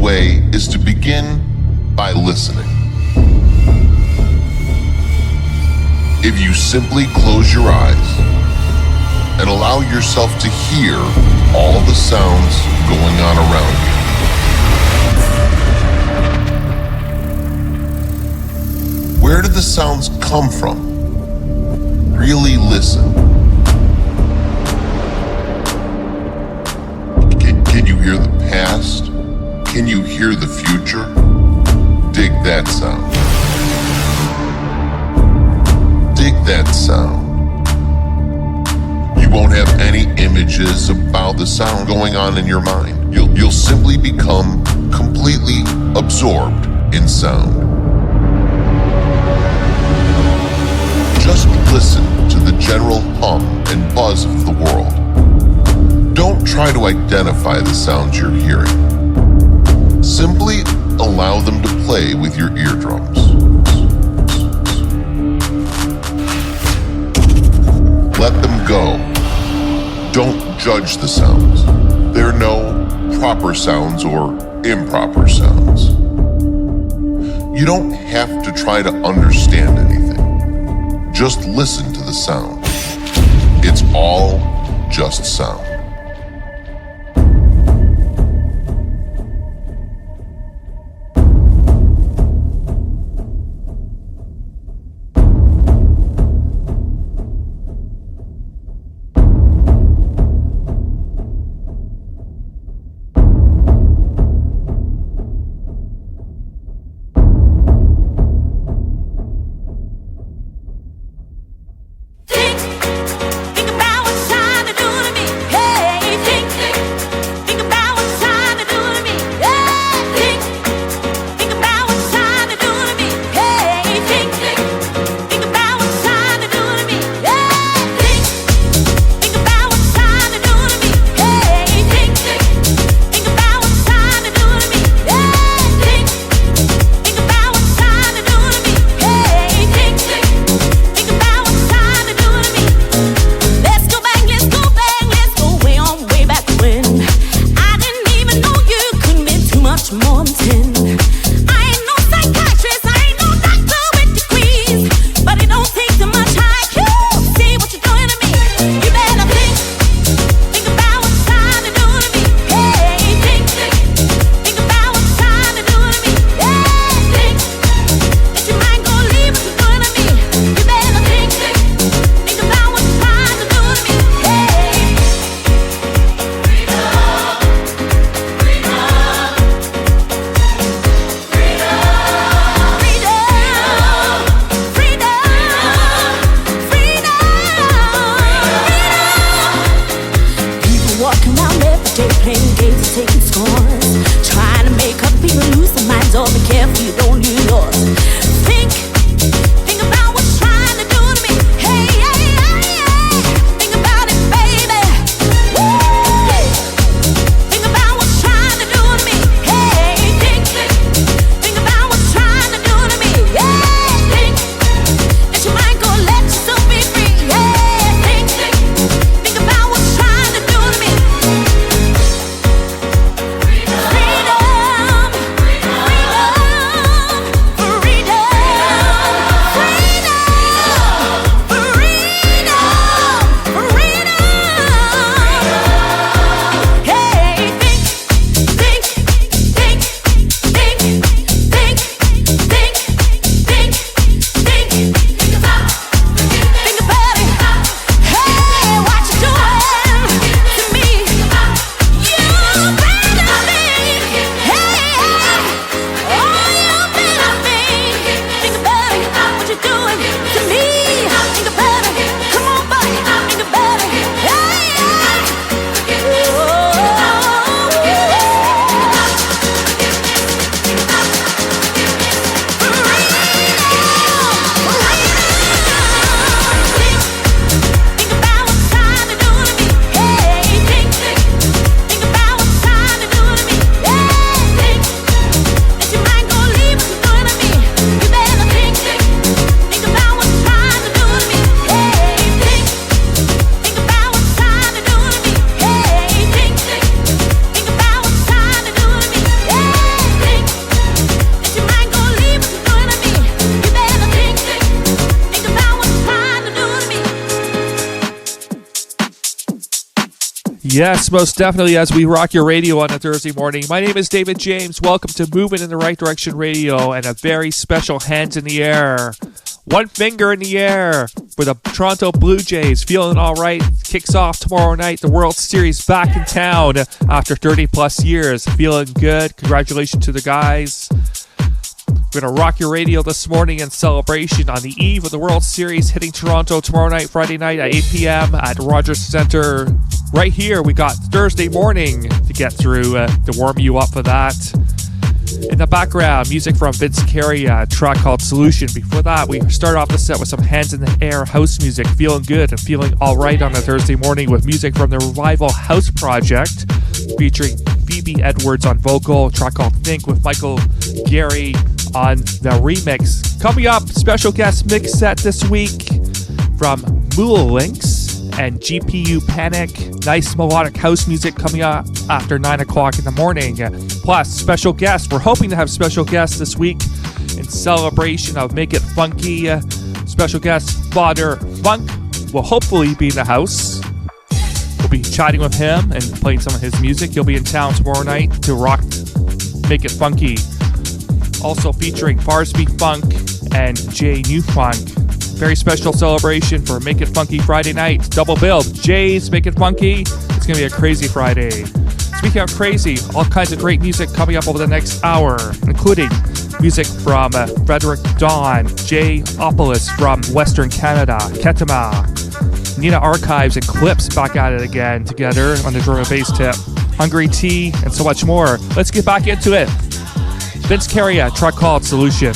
way is to begin by listening. If you simply close your eyes and allow yourself to hear all the sounds going on around you. Where did the sounds come from? Really listen. Can you hear the past? Can you hear the future? Dig that sound. Dig that sound. You won't have any images about the sound going on in your mind. You'll simply become completely absorbed in sound. Just listen to the general hum and buzz of the world. Don't try to identify the sounds you're hearing. Simply allow them to play with your eardrums. Let them go. Don't judge the sounds. There are no proper sounds or improper sounds. You don't have to try to understand anything. Just listen to the sound. It's all just sound. Think about what time to do to me. Hey. Yes, most definitely, as we rock your radio on a Thursday morning. My name is David James. Welcome to Moving in the Right Direction Radio and a very special Hands in the Air. One finger in the air for the Toronto Blue Jays. Feeling all right. Kicks off tomorrow night. The World Series back in town after 30 plus years. Feeling good. Congratulations to the guys. We're going to rock your radio this morning in celebration on the eve of the World Series hitting Toronto tomorrow night, Friday night at 8 p.m. at Rogers Centre. Right here, we got Thursday morning to get through to warm you up for that. In the background, music from Vince Carey, a track called Solution. Before that, we start off the set with some hands in the air house music, feeling good and feeling all right on a Thursday morning with music from the Revival House Project, featuring Phoebe Edwards on vocal, a track called Think with Michael Gary on the remix. Coming up, special guest mix set this week from MOOVIN and GPU Panic. Nice melodic house music coming up after 9 o'clock in the morning. Plus, special guests. We're hoping to have special guests this week in celebration of Make It Funky. Special guest Father Funk will hopefully be in the house. We'll be chatting with him and playing some of his music. He'll be in town tomorrow night to rock Make It Funky. Also featuring Farsby Funk and Jay New Funk. Very special celebration for Make It Funky Friday night. Double billed. Jay's Make It Funky. It's going to be a crazy Friday. Speaking of crazy, all kinds of great music coming up over the next hour, including music from Frederick Dawn, Jay Opolis from Western Canada, Ketama, Nina Archives and Clips back at it again together on the drum and bass tip, Hungry Tea, and so much more. Let's get back into it. Vince Carey, a track called Solution.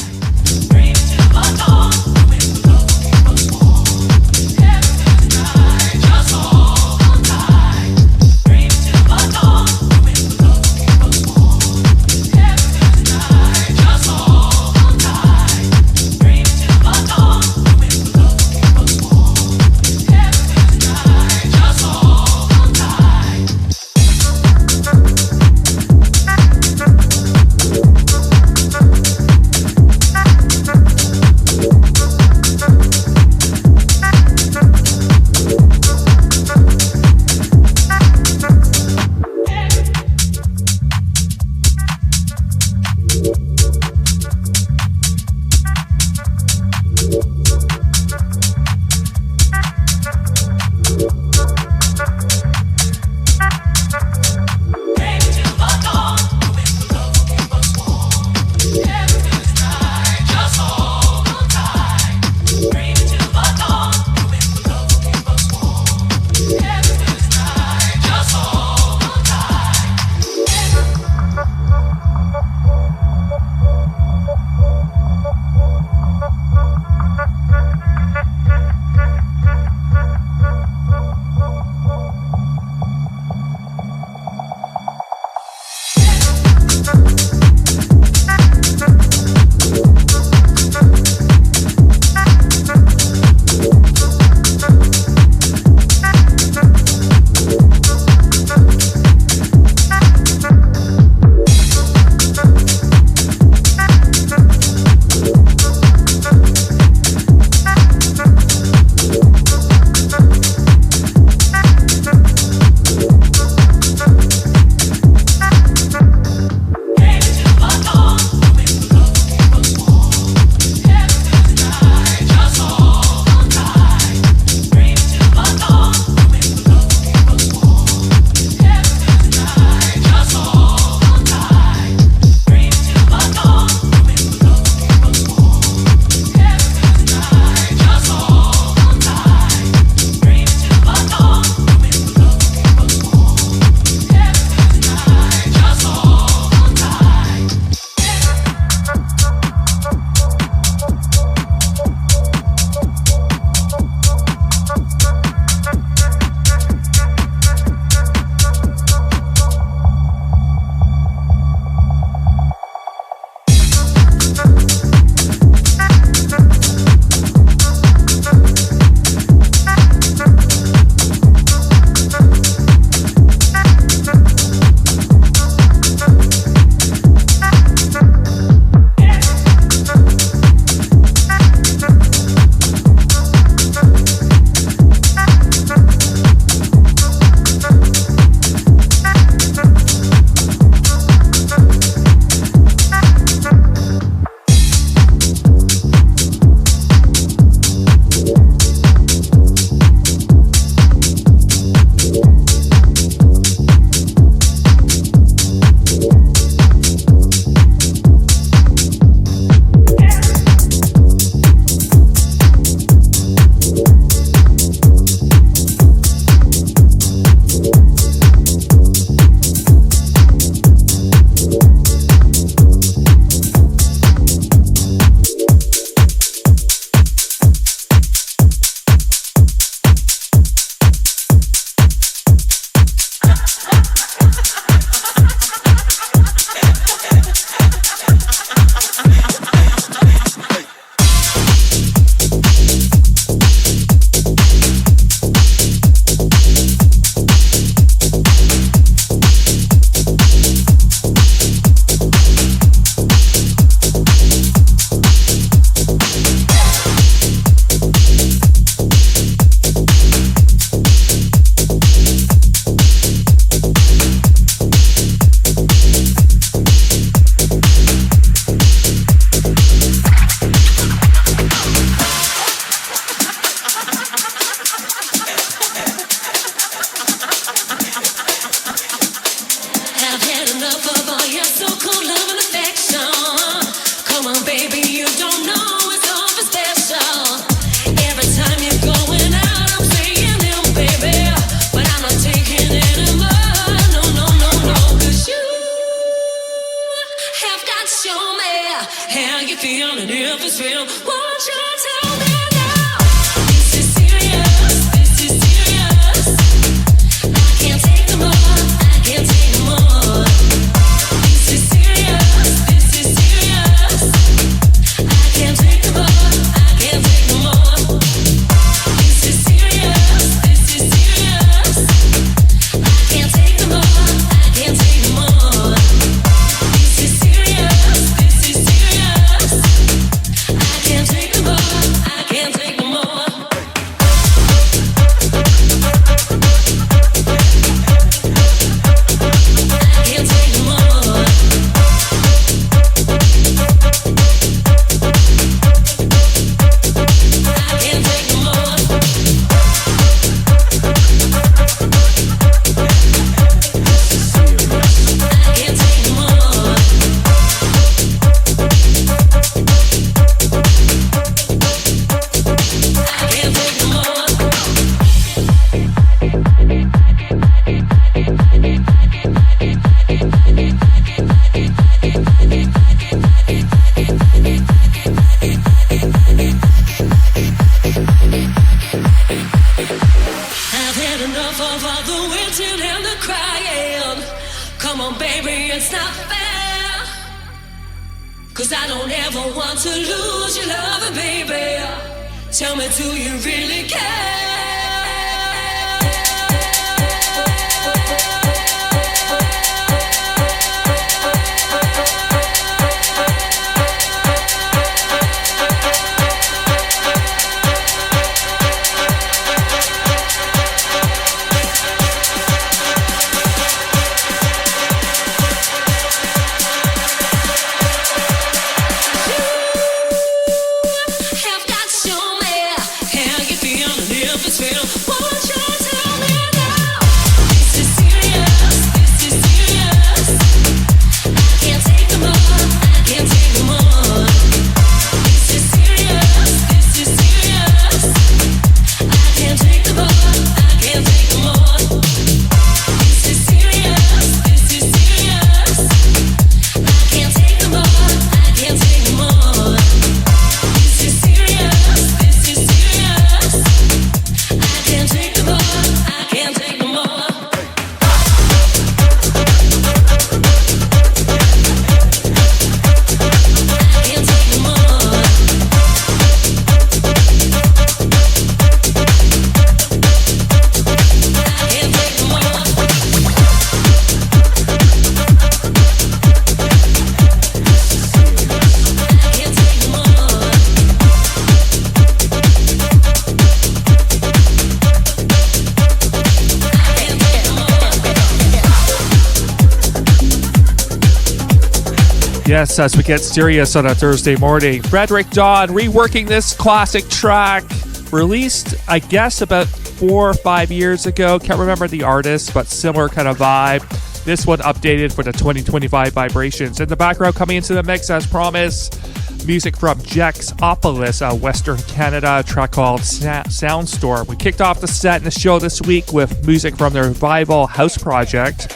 Yes, as we get serious on a Thursday morning, Frederick Dawn reworking this classic track, released, I guess, about 4 or 5 years ago. Can't remember the artist, but similar kind of vibe. This one updated for the 2025 vibrations. In the background, coming into the mix as promised, music from Jexopolis, Western Canada, a track called Soundstorm. We kicked off the set and the show this week with music from their Revival House project.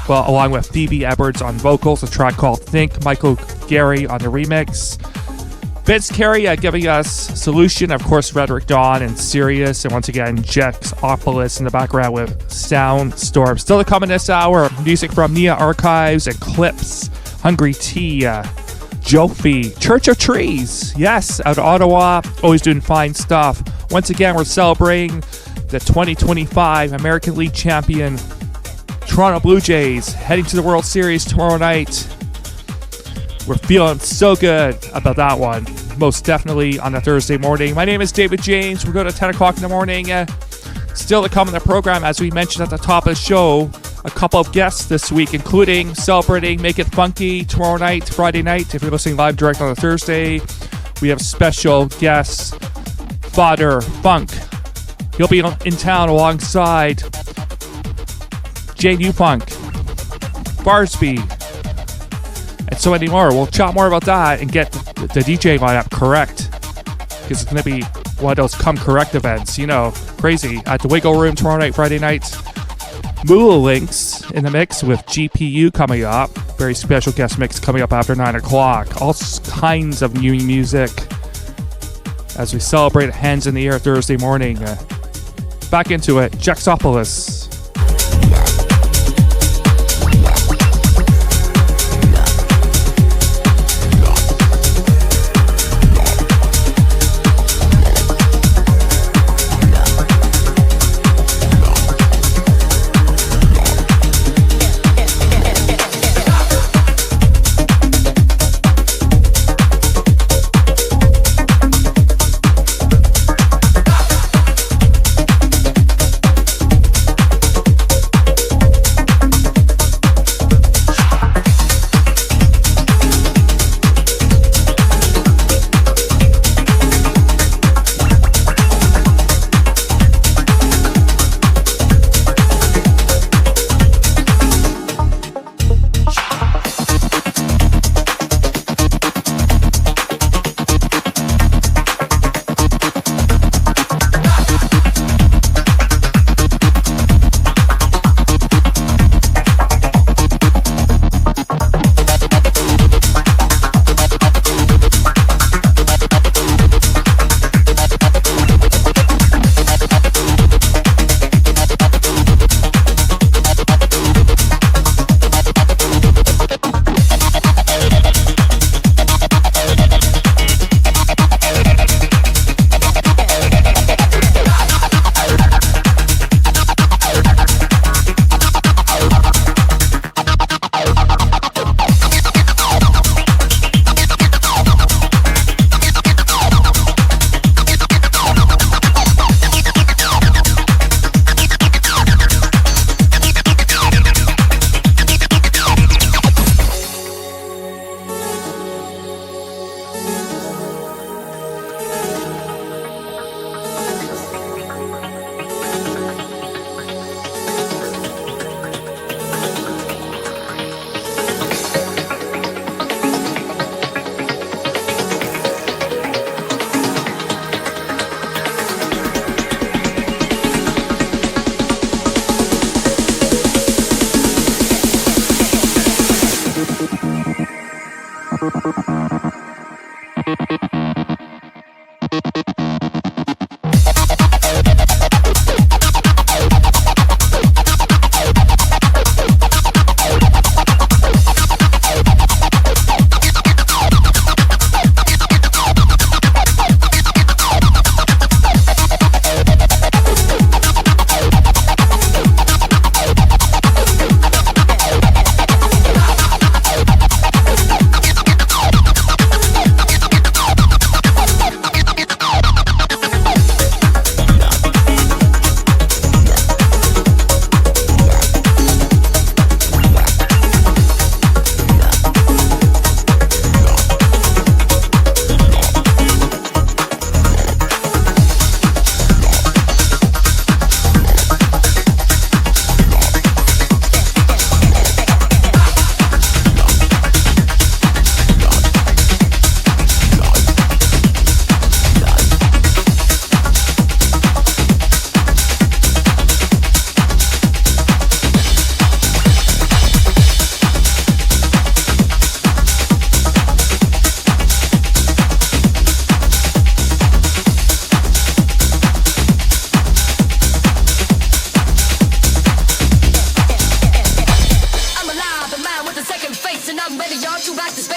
Well, along with Phoebe Edwards on vocals, a track called Think, Michael Gary on the remix. Vince Carey giving us Solution, of course, Frederick Dawn and Sirius, and once again, Jexopolis in the background with Soundstorm. Still to come in this hour, music from Nia Archives, Eclipse, Hungry Tea, Jofi, Church of Trees, yes, out of Ottawa, always doing fine stuff. Once again, we're celebrating the 2025 American League champion Toronto Blue Jays, heading to the World Series tomorrow night. We're feeling so good about that one, most definitely on a Thursday morning. My name is David James. We're going to 10 o'clock in the morning. Still to come in the program, as we mentioned at the top of the show, a couple of guests this week, including celebrating Make It Funky tomorrow night, Friday night. If you're listening live direct on a Thursday, we have special guests, Father Funk. He'll be in town alongside Jane U Funk, Barsby, and so many more. We'll chat more about that and get the DJ lineup correct, because it's going to be one of those come correct events, you know, crazy. At the Wiggle Room tomorrow night, Friday night. Moolah Links in the mix with GPU coming up. Very special guest mix coming up after 9 o'clock. All kinds of new music as we celebrate Hands in the Air Thursday morning. Back into it, Jexopolis.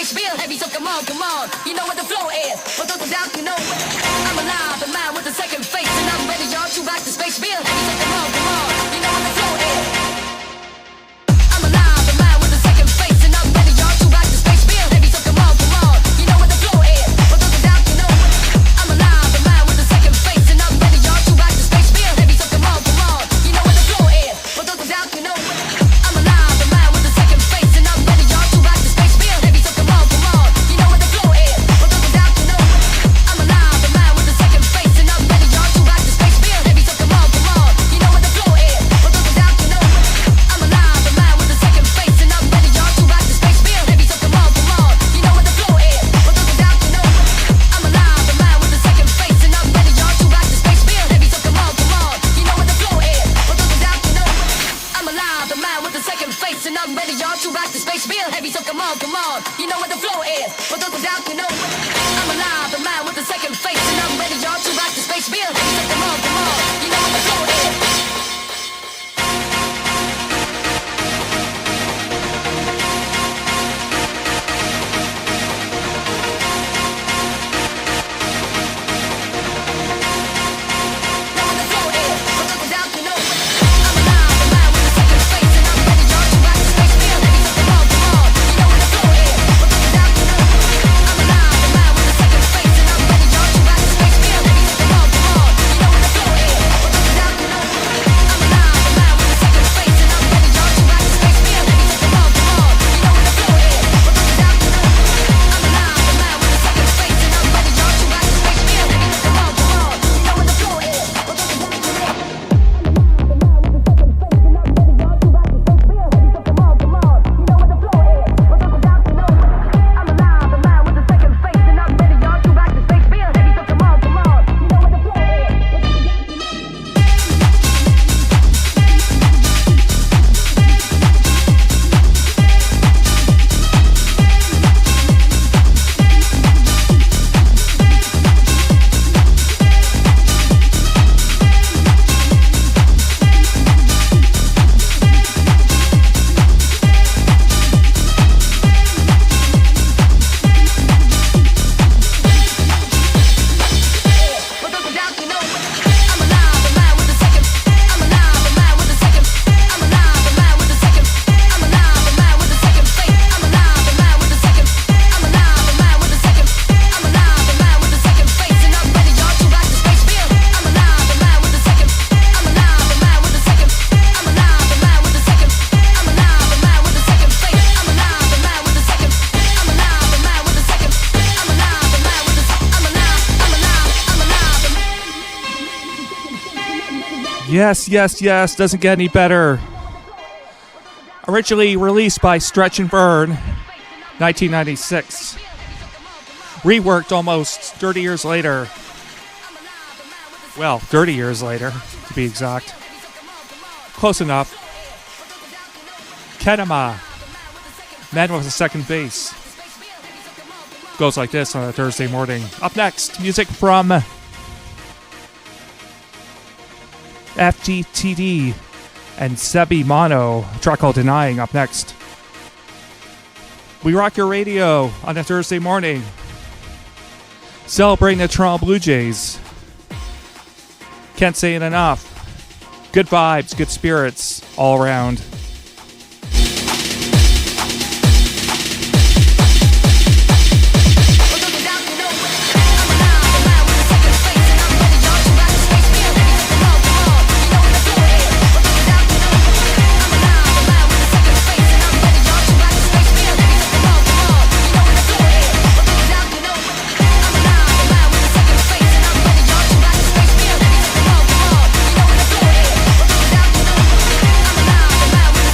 space real heavy, so come on, you know what the flow is. For those without, you know I'm alive, the man with the second face, and I'm ready, y'all, to back to space real heavy, so come on, you know what the flow is. I'm alive, the man with the second face, and I'm ready, y'all, to back to space real heavy, so come on, you know what the flow is. For those without, you know I'm alive, the man with the second face, and I'm ready, y'all, to back to space real heavy, so come on, you know what the flow is. For those without, you know I'm alive, the man with the second face, and I'm ready, y'all, to back to space real heavy, so come on, you know what the flow is. For those without, you know I'm alive, the man with the second face, and I'm ready, y'all, to back to space real heavy, so come on, you know what the flow is. For those without, you know I'm alive, the man with the second face, and I'm ready, y'all, to back to space real heavy, so come on, you know what the flow is. For those without, you know I'm alive, the man with the second face, and I'm ready, y'all, to back to space real heavy, so come on, you know what the flow is. For those without, you know I'm alive, the man with the second face, and I'm ready, y'all, to back to space real heavy, so come on, you know what the flow is. For those without, you know I'm alive, the man with the second face, and I'm ready, y'all, to back to space real heavy, so come on, you know what the flow is. Yes, doesn't get any better. Originally released by Stretch and Burn, 1996. Reworked almost 30 years later. Well, 30 years later, to be exact. Close enough. Kenema, Man with a Second Base. Goes like this on a Thursday morning. Up next, music from FGTD and Sebi Mono, a track called Denying. Up next, we rock your radio on a Thursday morning, celebrating the Toronto Blue Jays. Can't say it enough. Good vibes, good spirits all around. I'm alive, the man with the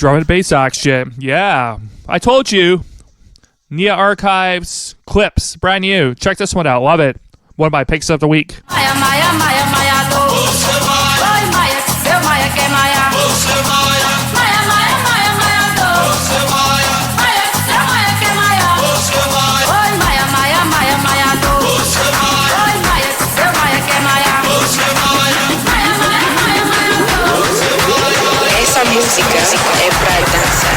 Drum and bass action. Yeah. I told you. Nia Archives clips. Brand new. Check this one out. Love it. One of my picks of the week. Essa música é pra dançar.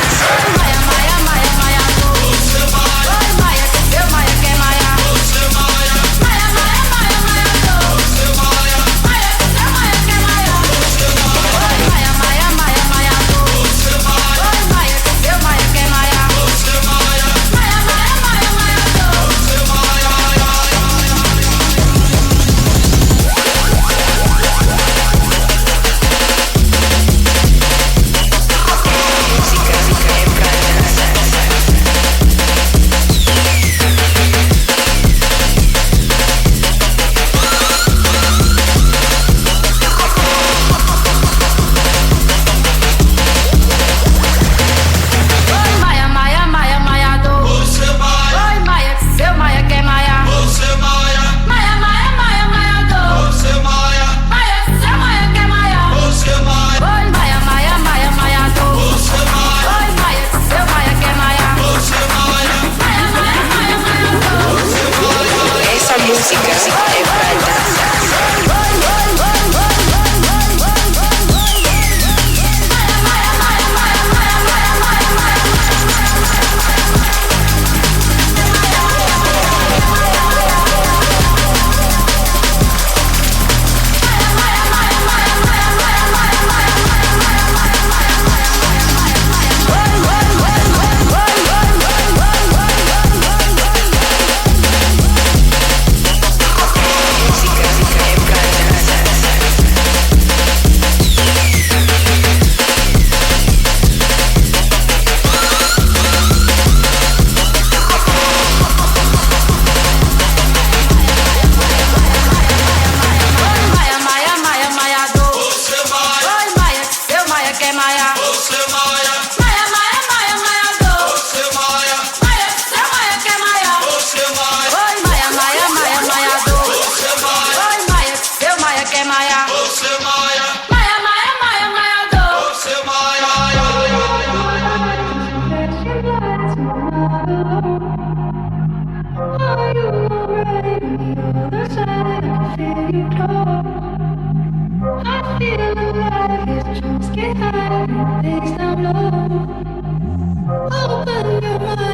Open your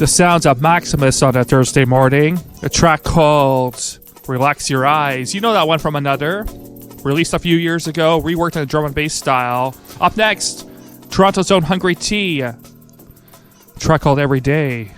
The sounds of Maximus on a Thursday morning. A track called Relax Your Eyes. You know that one from Another. Released a few years ago, reworked in a drum and bass style. Up next, Toronto's own Hungry T. A track called Every Day.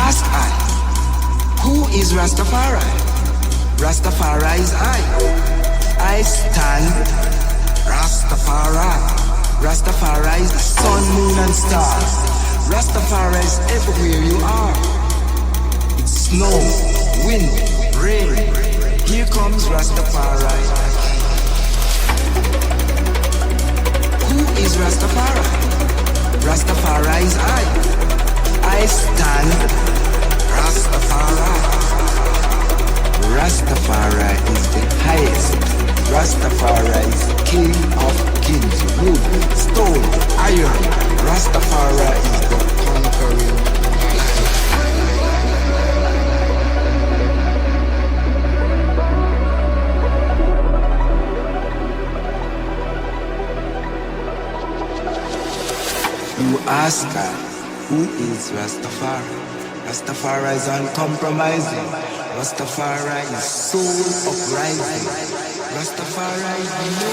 ask I, who is Rastafari? Rastafari is I. I stand Rastafari. Rastafari is the sun, moon and stars. Rastafari is everywhere you are. It's snow, wind, rain. Here comes Rastafari. Who is Rastafari? Rastafari is I. I stand Rastafari. Rastafari is the highest. Rastafari is king of kings. Wood, stone, iron. Rastafari is the conquering lion. You ask her, who is Rastafari? Rastafari is uncompromising. Rastafari is soul uprising. Rastafari is no.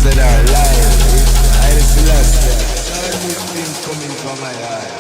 That are alive, I just lost that. All these things coming from my eye.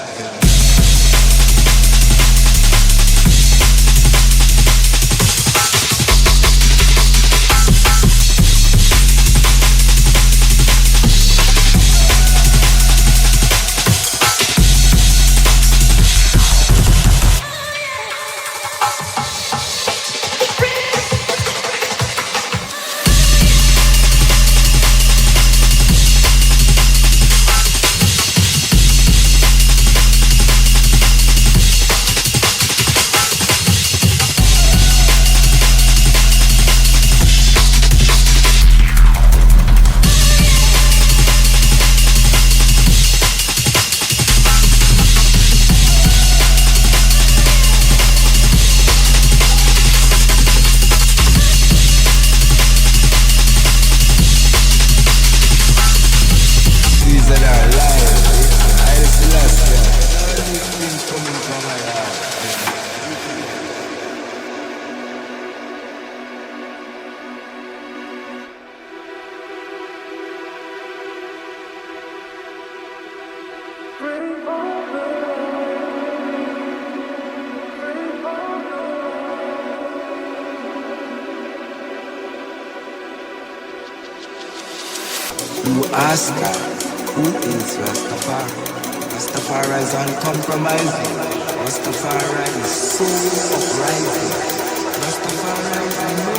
You ask her, who is Rastafari? Rastafari is uncompromising. Rastafari is soul uprising. Rastafari is no.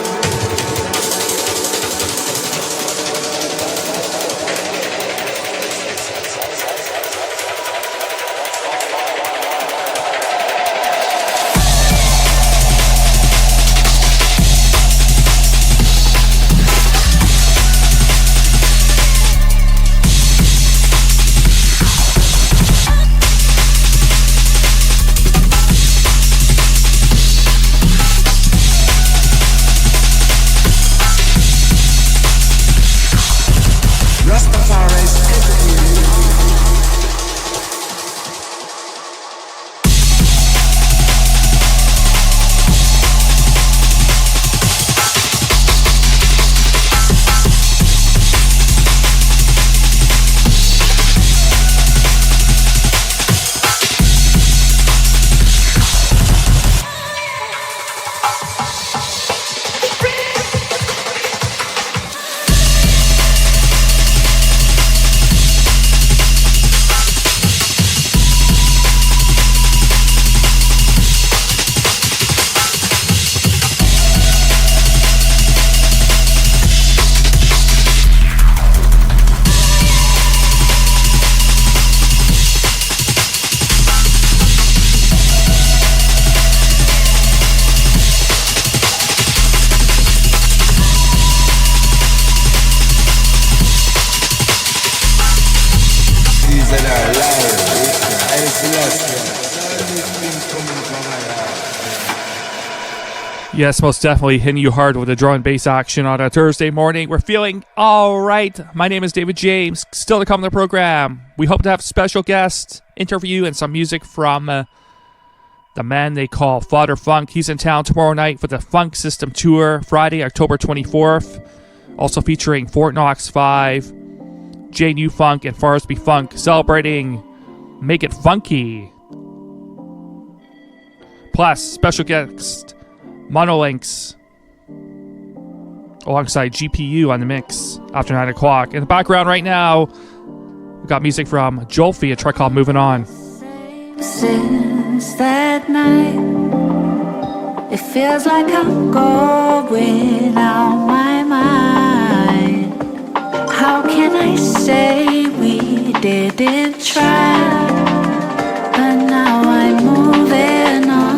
Yes, most definitely hitting you hard with the drum and bass action on a Thursday morning. We're feeling all right. My name is David James. Still to come on the program, we hope to have special guests, interview, and some music from the man they call Father Funk. He's in town tomorrow night for the Funk System Tour, Friday, October 24th. Also featuring Fort Knox 5, J New Funk, and Farsby Funk, celebrating Make It Funky. Plus, special guest Monolinks alongside GPU on the mix after 9 o'clock. In the background right now, we got music from Jolfi, a track called Moving On. Since that night, it feels like I'm going out my mind. How can I say we didn't try? But now I'm moving on.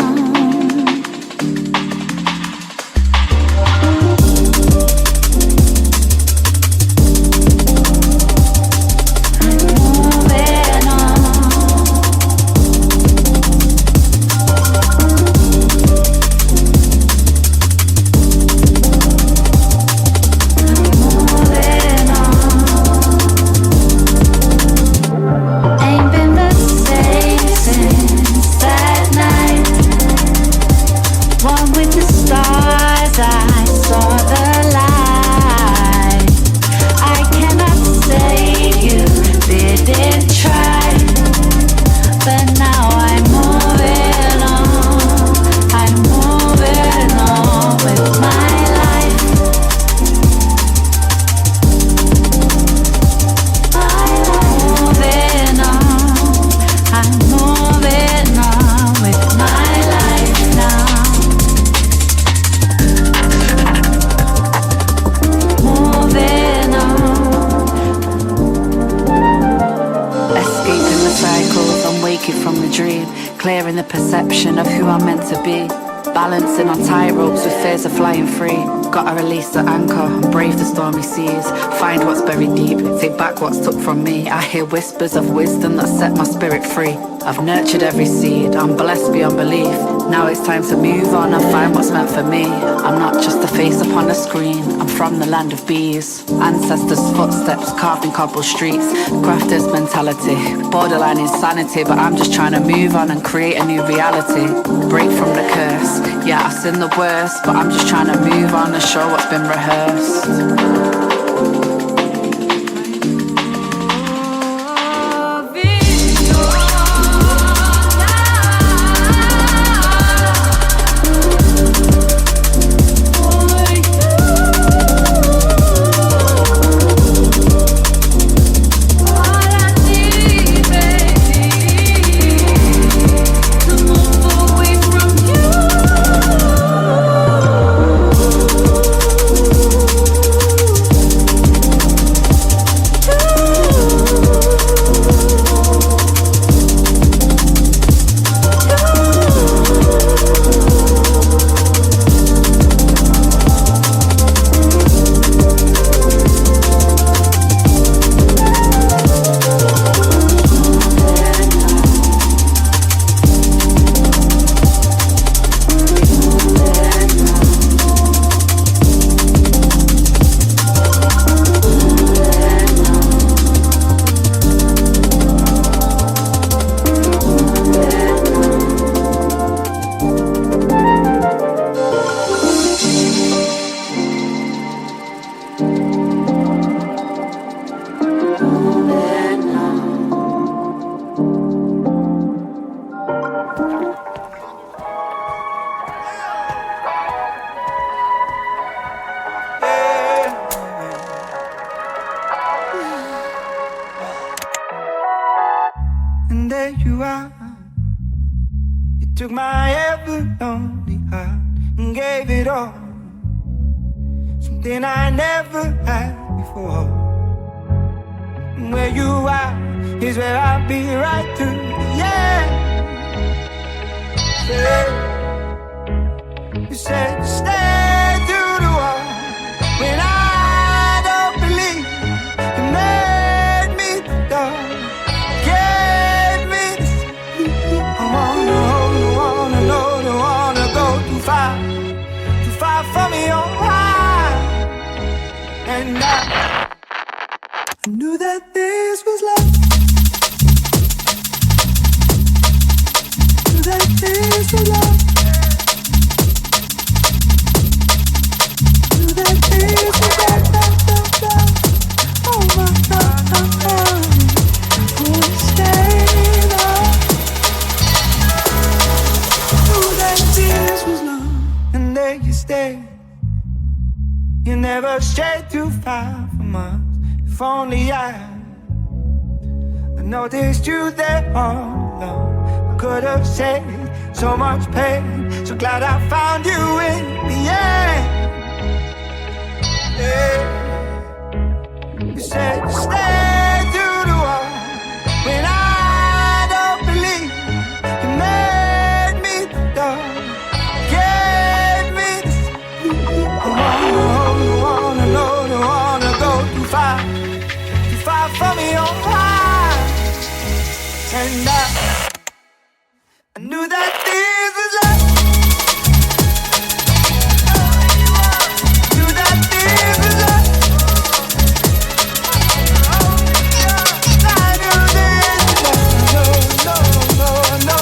Clearing the perception of who I'm meant to be. Balancing on tight ropes with fears of flying free. Gotta release the anchor and brave the stormy seas. Find what's buried deep, take back what's took from me. I hear whispers of wisdom that set my spirit free. I've nurtured every seed, I'm blessed beyond belief. Now it's time to move on and find what's meant for me. I'm not just a face upon a screen, I'm from the land of bees. Ancestors' footsteps carved in cobble streets. Grafters' mentality, borderline insanity. But I'm just trying to move on and create a new reality. Break from the curse, yeah I've seen the worst. But I'm just trying to move on and show what's been rehearsed. Took my ever lonely heart and gave it all. Something I never had before. And where you are is where I'll be right through the end. You said stay through the wall when I don't believe. You made me the dog, gave me the sleep. I wanna hold, I wanna know, I wanna go too far. And I knew that this was love. Knew that this was love. Knew that this was love, love, love, love. Oh my God, who stayed up? Knew that this was love, and there you stay. You never strayed too far from us. If only I noticed you there all alone, I could have saved so much pain. So glad I found you in the end. Yeah. You said you stay through the wall when I don't believe. You made me the dog, gave me the I wanna go too far from your heart. And I knew that this was love. Knew that this was love. I knew this was love. No.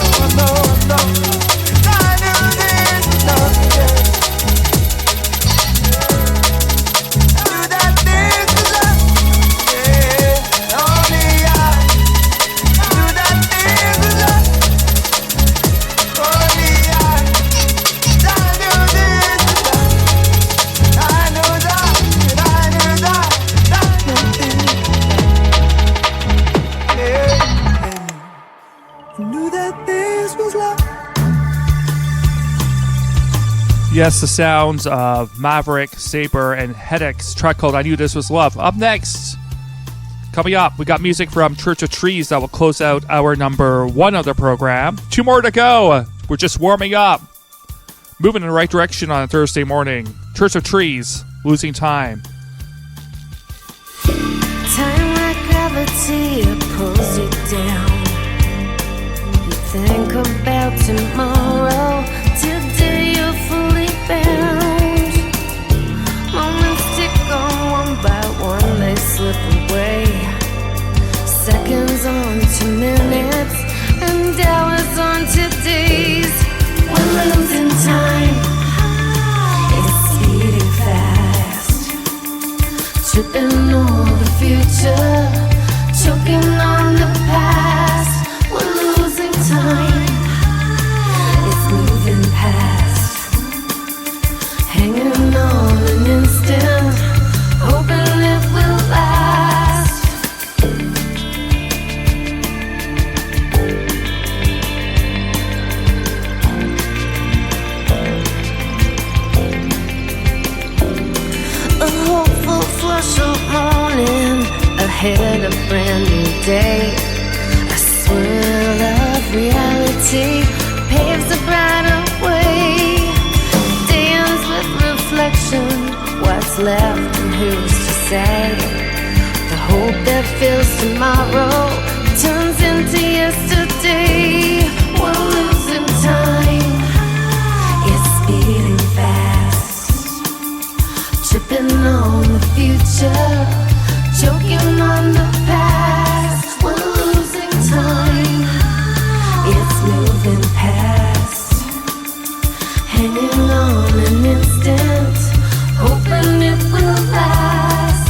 I knew this was love, yeah. Knew that this was love. Yeah, only I knew that this was love. Only I knew this was love. I knew that this. Yeah. I knew that this was love. Yes, the sounds of Maverick, Saber, and Headache's track called I Knew This Was Love. Up next, coming up, we got music from Church of Trees that will close out our number 1 of the program. 2 more to go. We're just warming up. Moving in the right direction on a Thursday morning. Church of Trees, Losing Time. Time like gravity, it pulls you down. You think about tomorrow, today you're fully bound. Moments tick on one by one, they slip away. Seconds on to minutes, and hours on to days. We're losing time, it's speeding fast. Tripping on the future, choking on the past. We're losing time, it's moving past. Hanging on an instant, hoping it will last. A hopeful flush of morning, ahead a brand new day. A swirl of reality paves a brighter way. Dance with reflection, what's left and who's to say? The hope that fills tomorrow turns into yesterday. We're losing time, it's speeding fast. Tripping on the future, choking on the past. We're losing time, it's moving past. Hanging on an instant, hoping it will last.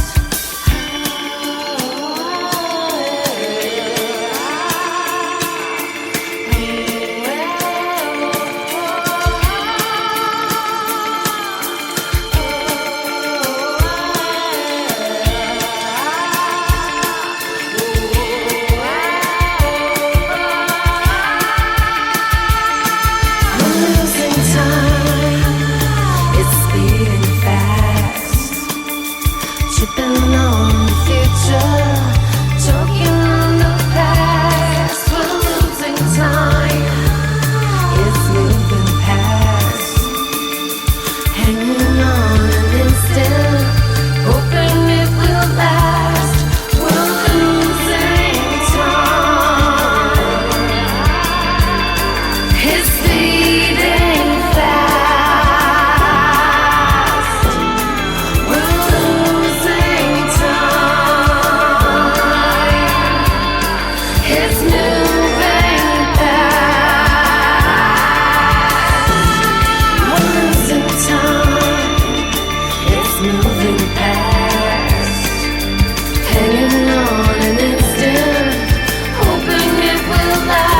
Losing past. Hanging on an instant, hoping it will last.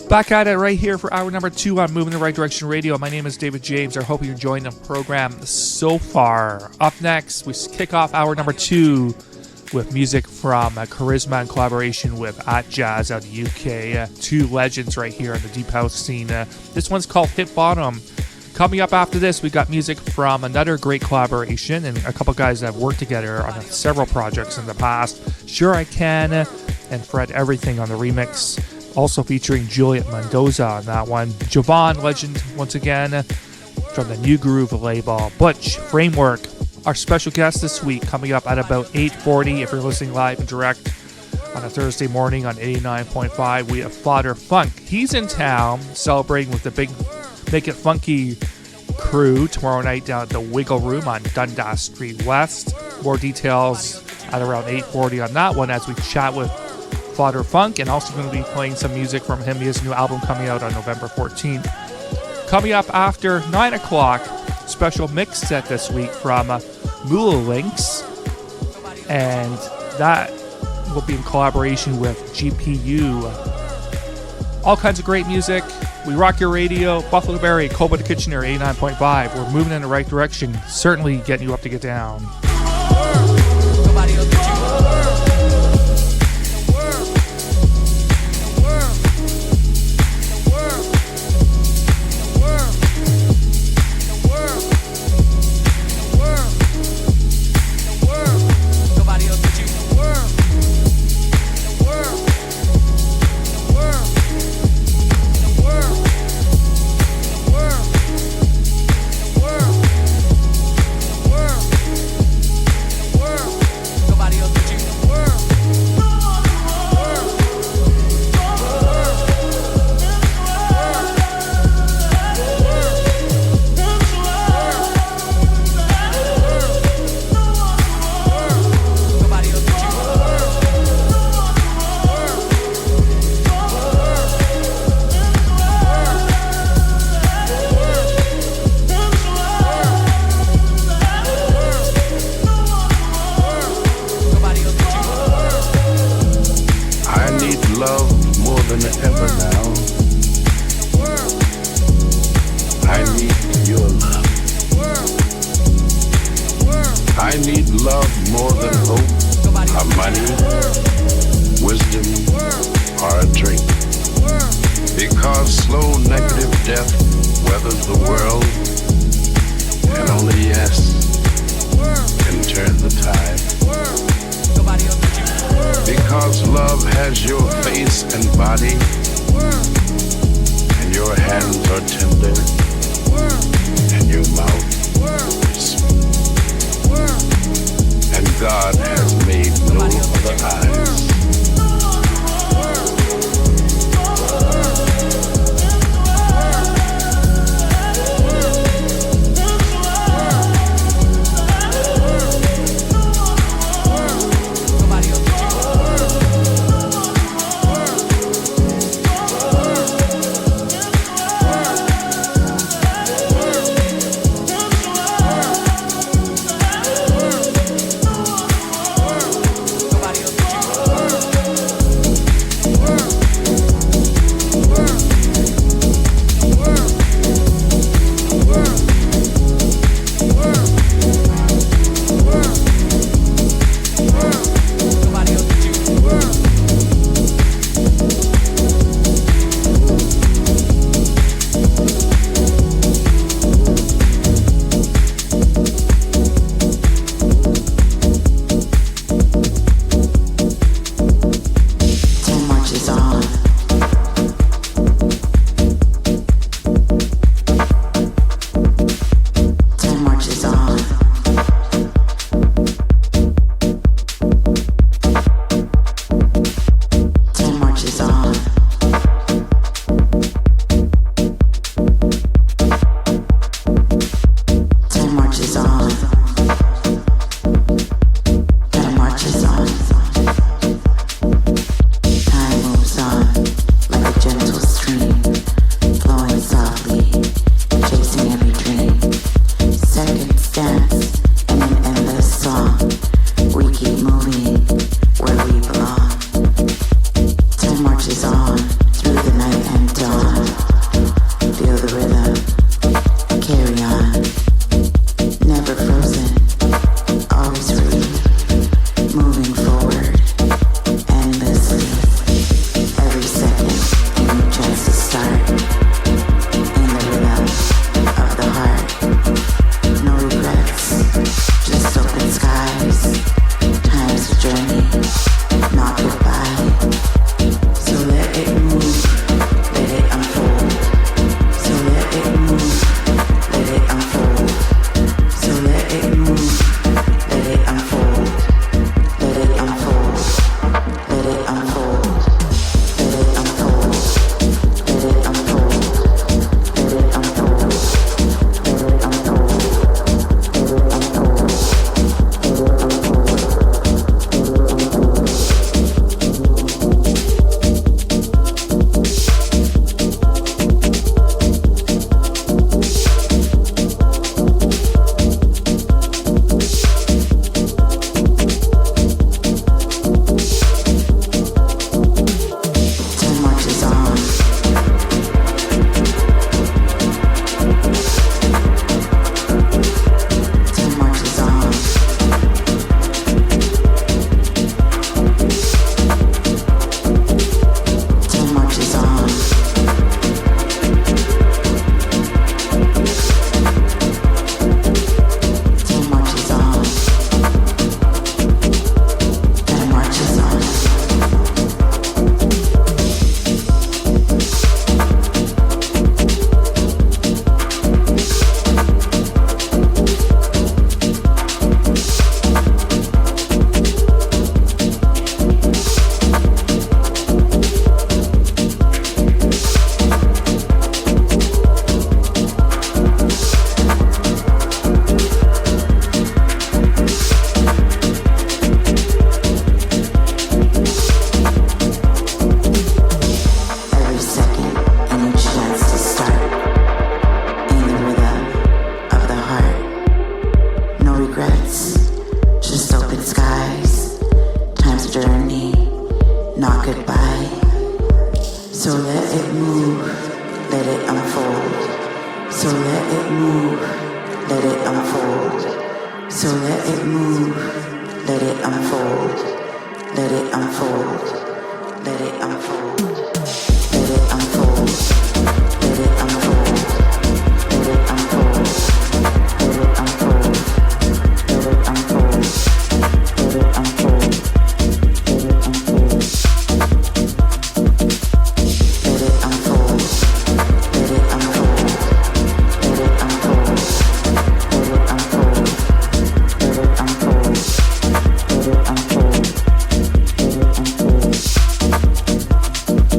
Back at it right here for hour number 2 on Moving in the Right Direction Radio. My name is David James. I hope you're enjoying the program so far. Up next, we kick off hour number 2 with music from Charisma in collaboration with At Jazz out of the UK. Two legends right here on the deep house scene. This one's called Hit Bottom. Coming up after this, we got music from another great collaboration and a couple guys that have worked together on several projects in the past. Sure I Can and Fred Everything on the remix. Also featuring Juliet Mendoza on that one. Javon, legend once again from the New Groove label. Butch Framework, our special guest this week, coming up at about 8:40. If you're listening live and direct on a Thursday morning on 89.5, we have Fodder Funk. He's in town celebrating with the big Make It Funky crew tomorrow night down at the Wiggle Room on Dundas Street West. More details at around 8:40 on that one as we chat with Fodder Funk, and also going to be playing some music from him. He has a new album coming out on November 14th. Coming up after 9 o'clock, special mix set this week from Moolah Links, and that will be in collaboration with GPU. All kinds of great music. We rock your radio. Buffalo Berry, Coba to Kitchener, 89.5. We're moving in the right direction, certainly getting you up to get down. our goodbye. So let it move, let it unfold. So let it move, let it unfold. So let it move, let it unfold. Let it unfold, let it unfold. Let it unfold, let it unfold. Let it unfold, let it unfold. Let it unfold, let it unfold. Let it unfold. Let it unfold, let it unfold. Let it unfold, let it unfold. Let it unfold, let it unfold. Let it unfold.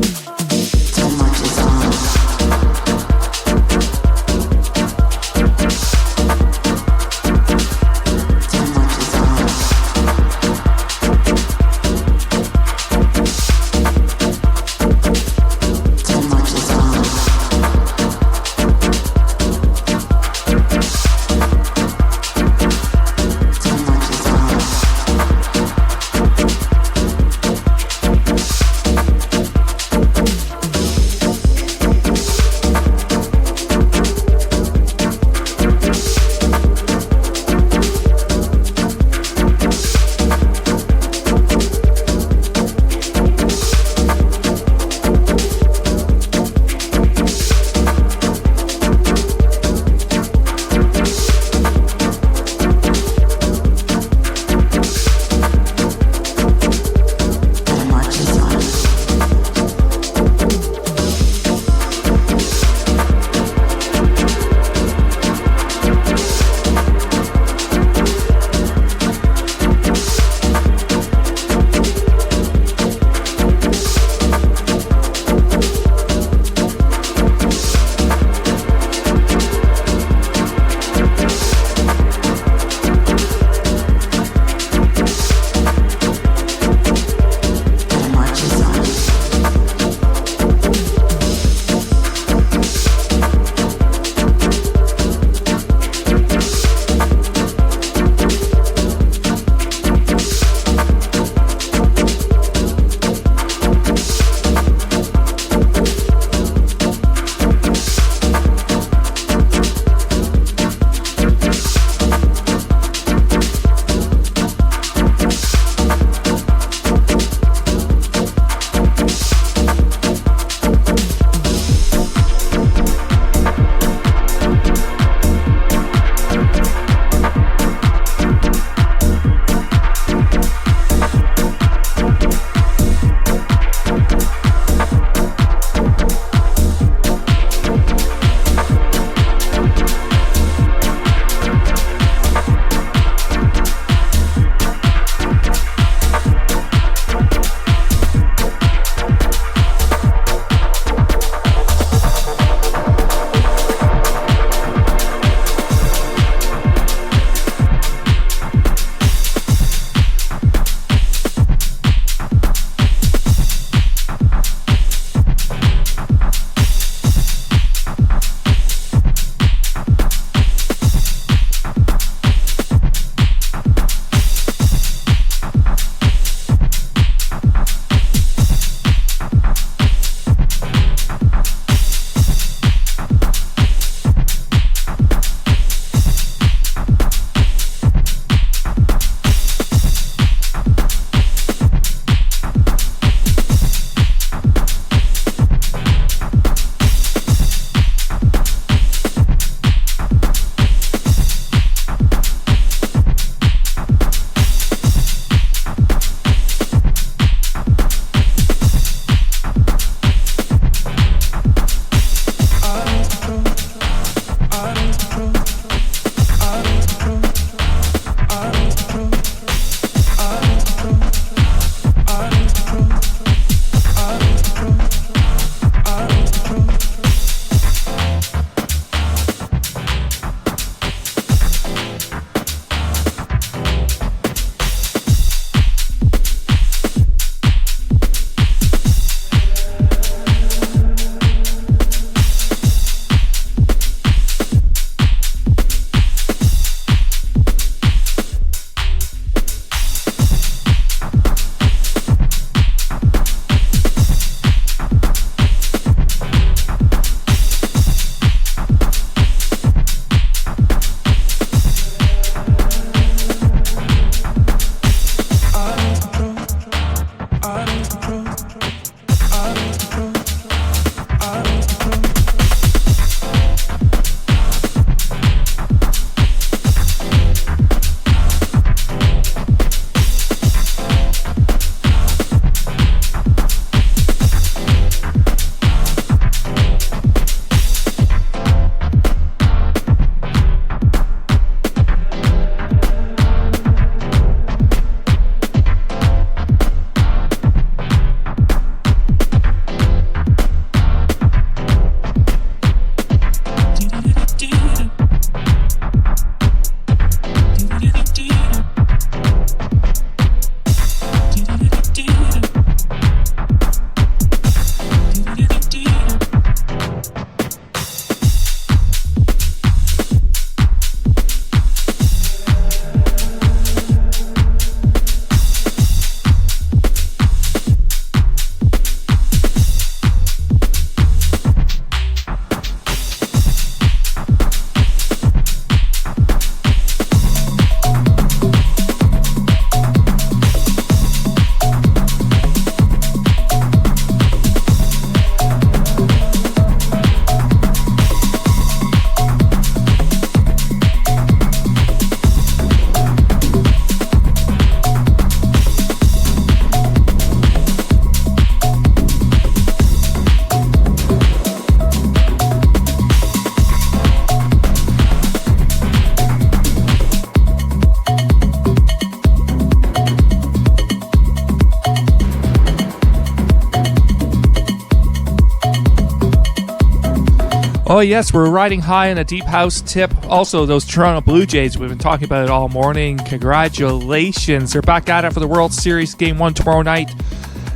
Oh, yes, we're riding high on a deep house tip. Also, those Toronto Blue Jays, we've been talking about it all morning. Congratulations. They're back at it for the World Series Game 1 tomorrow night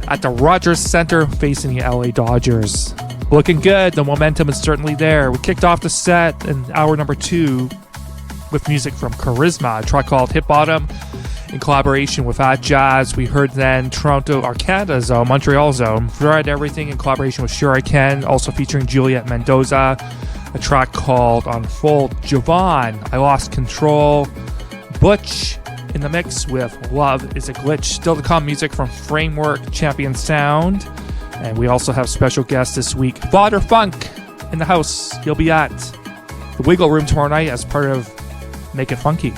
at the Rogers Center facing the LA Dodgers. Looking good. The momentum is certainly there. We kicked off the set in hour number 2 with music from Charisma, a track called Hit Bottom in collaboration with Fat Jazz. We heard then Toronto or Canada Zone, Montreal Zone, Fried Everything in collaboration with Sure I Can, also featuring Juliet Mendoza, a track called Unfold. Jovan, I Lost Control. Butch in the mix with Love is a Glitch. Still to come, music from Framework, Champion Sound. And we also have special guests this week. Father Funk in the house. He'll be at the Wiggle Room tomorrow night as part of Make It Funky.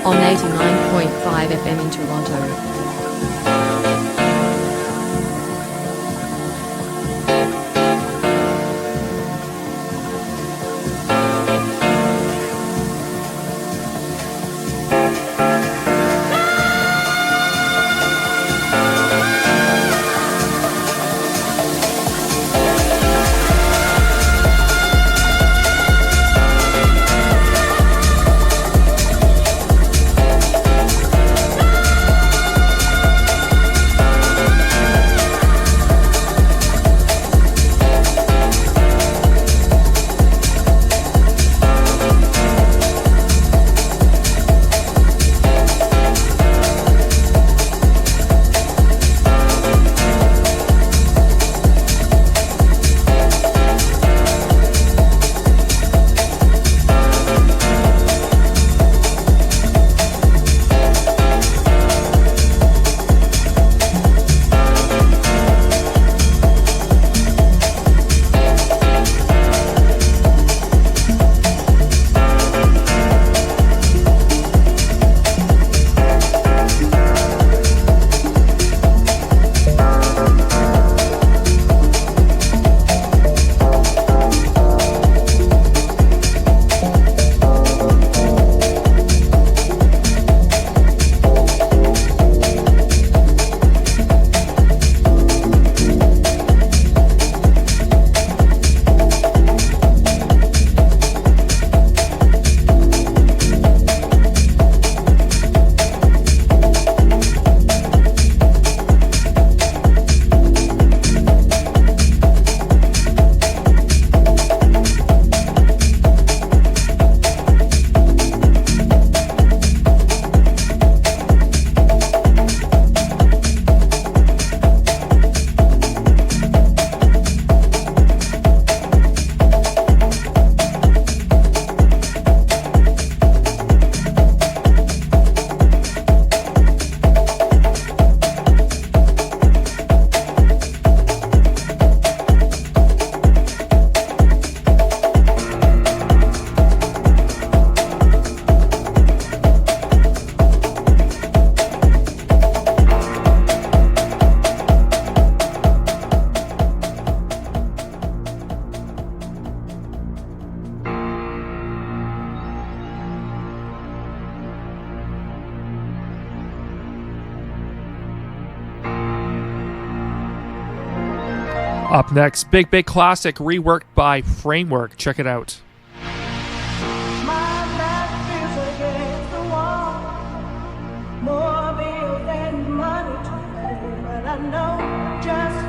on 89.5 FM in Toronto. Up next, big classic reworked by Framework. Check it out. My back is against the wall. More bills than money to pay, but I know just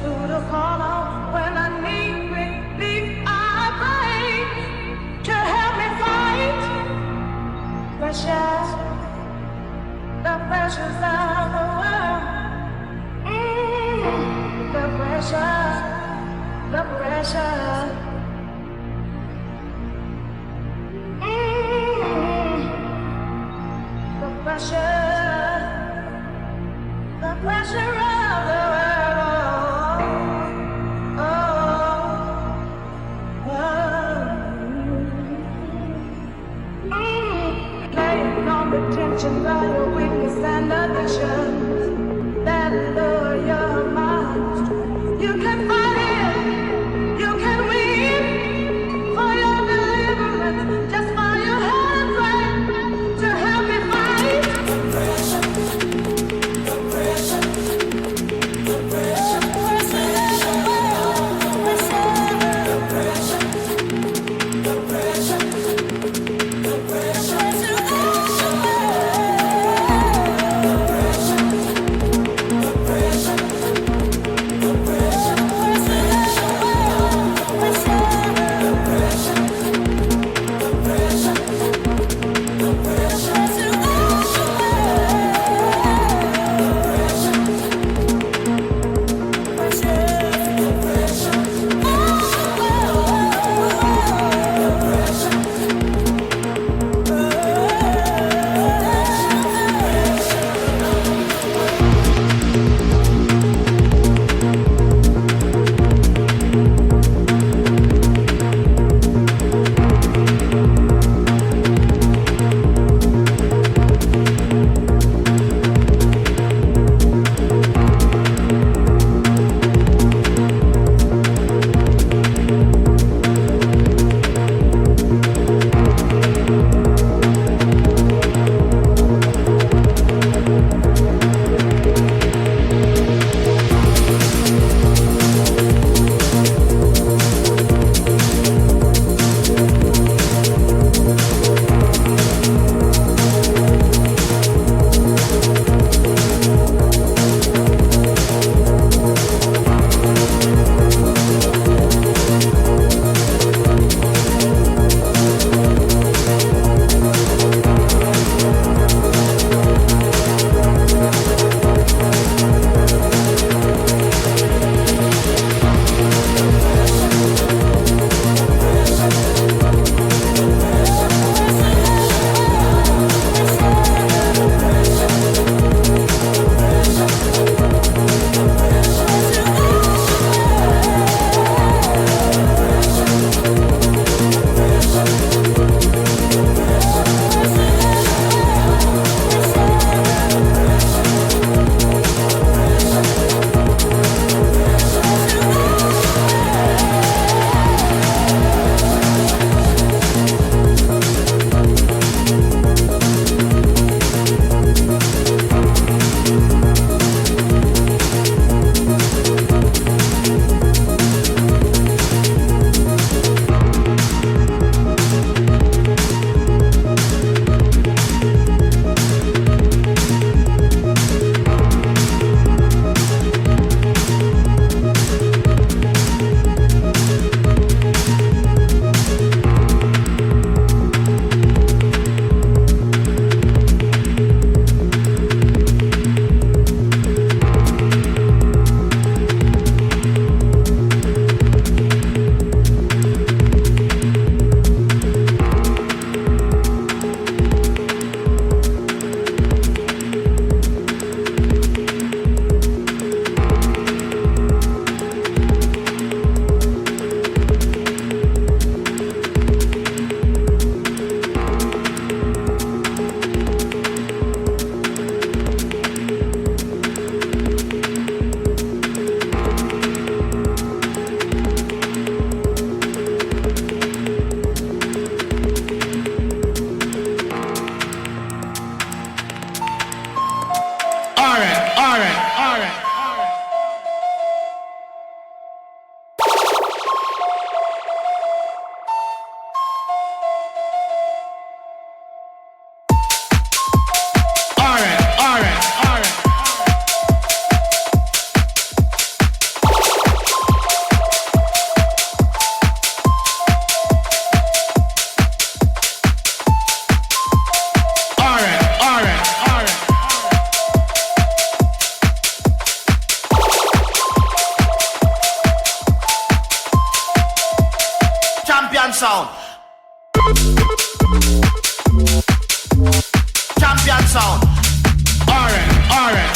who to call on when I need relief. I pray to help me fight pressure, the pressures of the world. The pressure. The pressure of the world. Playing on the tension by your weakness and addiction that lure your mind. You can fight it, you can win for your deliverance. Just bow your head and pray to help me fight the pressure, the pressure, the pressure, the pressure, the pressure, the pressure. sound. Champion sound. Alright.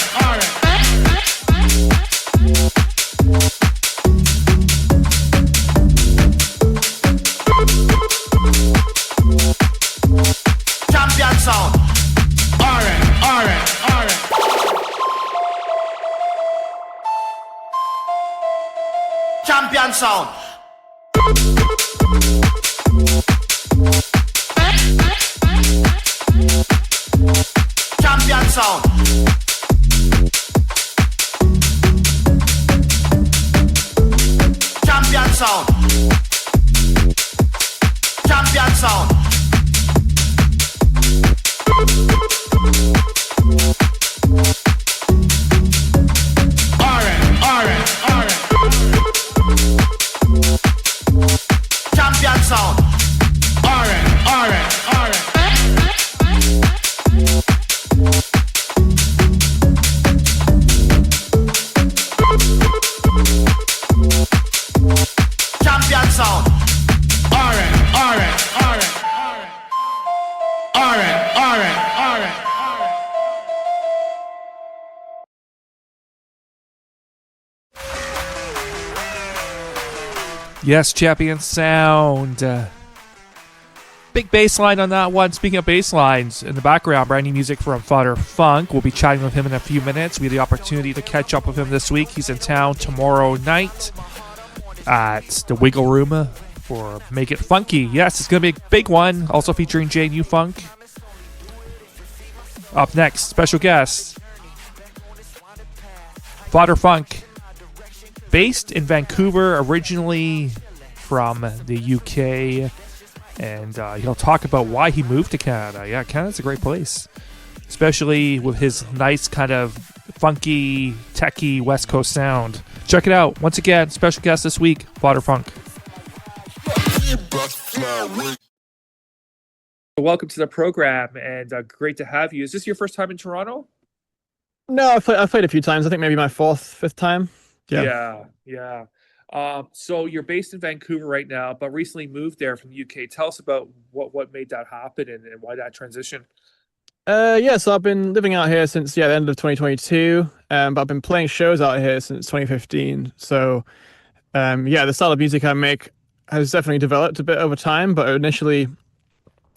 Champion sound. Alright. Champion sound. Champion sound. Champion sound. Champion sound. Alright. Champion sound. Alright. Champion sound. Alright. Yes, champion sound. Big bass line on that one. Speaking of bass lines, in the background, brand new music from Father Funk. We'll be chatting with him in a few minutes. We had the opportunity to catch up with him this week. He's in town tomorrow night at the Wiggle Room for Make It Funky. Yes, it's going to be a big one. Also featuring J.U. Funk. Up next, special guest, Father Funk. Based in Vancouver, originally from the UK, and he'll talk about why he moved to Canada. Yeah, Canada's a great place, especially with his nice kind of funky, techie West Coast sound. Check it out. Once again, special guest this week, Father Funk. Welcome to the program, and great to have you. Is this your first time in Toronto? No, I've played a few times. I think maybe my fifth time. Yeah. So you're based in Vancouver right now, but recently moved there from the UK. Tell us about what made that happen and why that transition. So I've been living out here since the end of 2022, but I've been playing shows out here since 2015. So the style of music I make has definitely developed a bit over time, but initially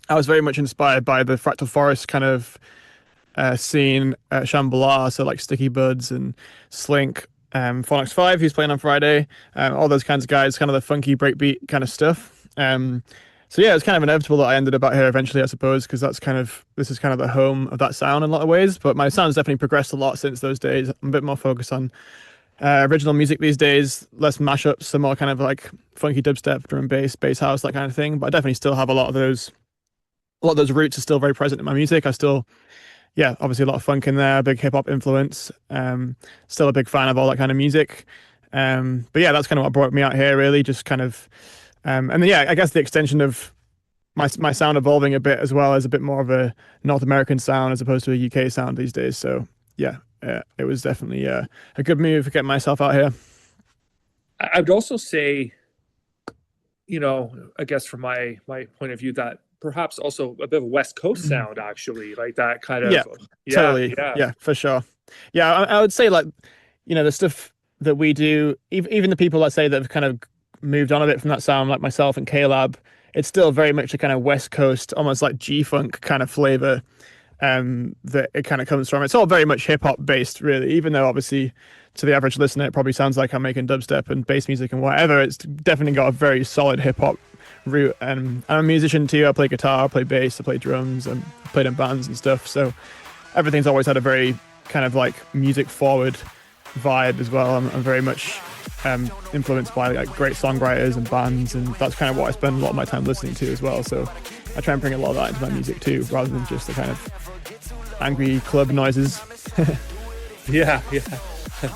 I was very much inspired by the Fractal Forest kind of scene at Shambhala, so like Sticky Buds and Slink. Phonics 5, who's playing on Friday, all those kinds of guys, kind of the funky breakbeat kind of stuff. It's kind of inevitable that I ended up out here eventually, I suppose, because this is kind of the home of that sound in a lot of ways. But my sound's definitely progressed a lot since those days. I'm a bit more focused on original music these days, less mashups, some more kind of like funky dubstep, drum and bass house, that kind of thing. But I definitely still have a lot of those roots are still very present in my music. I still obviously a lot of funk in there, big hip hop influence. Still a big fan of all that kind of music. That's kind of what brought me out here, really. Just kind of, I guess the extension of my sound evolving a bit as well as a bit more of a North American sound as opposed to a UK sound these days. So it was definitely a good move to get myself out here. I would also say, I guess from my point of view, that perhaps also a bit of a West Coast sound, actually, like that kind of. Totally. Yeah, for sure. Yeah, I would say like, the stuff that we do, even the people, let's say, that have kind of moved on a bit from that sound, like myself and K-Lab, it's still very much a kind of West Coast, almost like G-Funk kind of flavor that it kind of comes from. It's all very much hip-hop based, really, even though obviously to the average listener, it probably sounds like I'm making dubstep and bass music and whatever. It's definitely got a very solid hip-hop root, and I'm a musician too. I play guitar, I play bass, I play drums, and I played in bands and stuff, so everything's always had a very kind of like music forward vibe as well. I'm very much influenced by like great songwriters and bands, and that's kind of what I spend a lot of my time listening to as well. So I try and bring a lot of that into my music too, rather than just the kind of angry club noises. Yeah.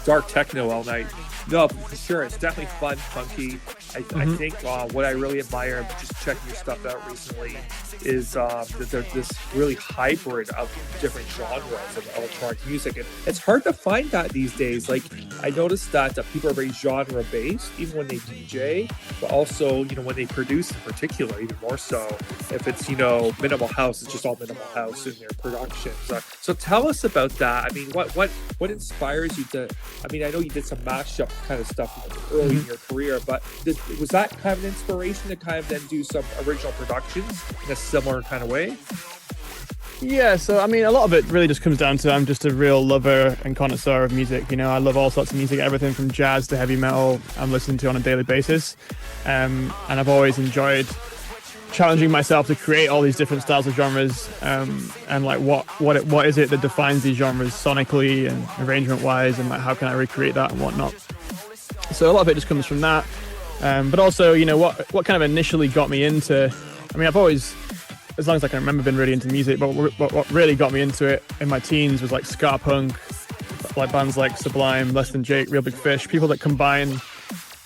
dark techno all night. No, for sure, it's definitely fun, funky. I think what I really admire, just checking your stuff out recently, is that there's this really hybrid of different genres of electronic music, and it's hard to find that these days. Like, I noticed that people are very genre based, even when they DJ, but also when they produce in particular, even more so. If it's minimal house, it's just all minimal house in their productions. So tell us about that. I mean, what inspires you to? I mean, I know you did some mashup kind of stuff early in your career, but was that kind of an inspiration to kind of then do some original productions in a similar kind of way? Yeah, so I mean, a lot of it really just comes down to I'm just a real lover and connoisseur of music. I love all sorts of music, everything from jazz to heavy metal I'm listening to on a daily basis. And I've always enjoyed challenging myself to create all these different styles of genres, and like what is it that defines these genres sonically and arrangement wise, and like how can I recreate that and whatnot. So a lot of it just comes from that. But also, what kind of initially got me into, I mean, I've always, as long as I can remember, been really into music, but what really got me into it in my teens was like ska punk, like bands like Sublime, Less Than Jake, Real Big Fish, people that combine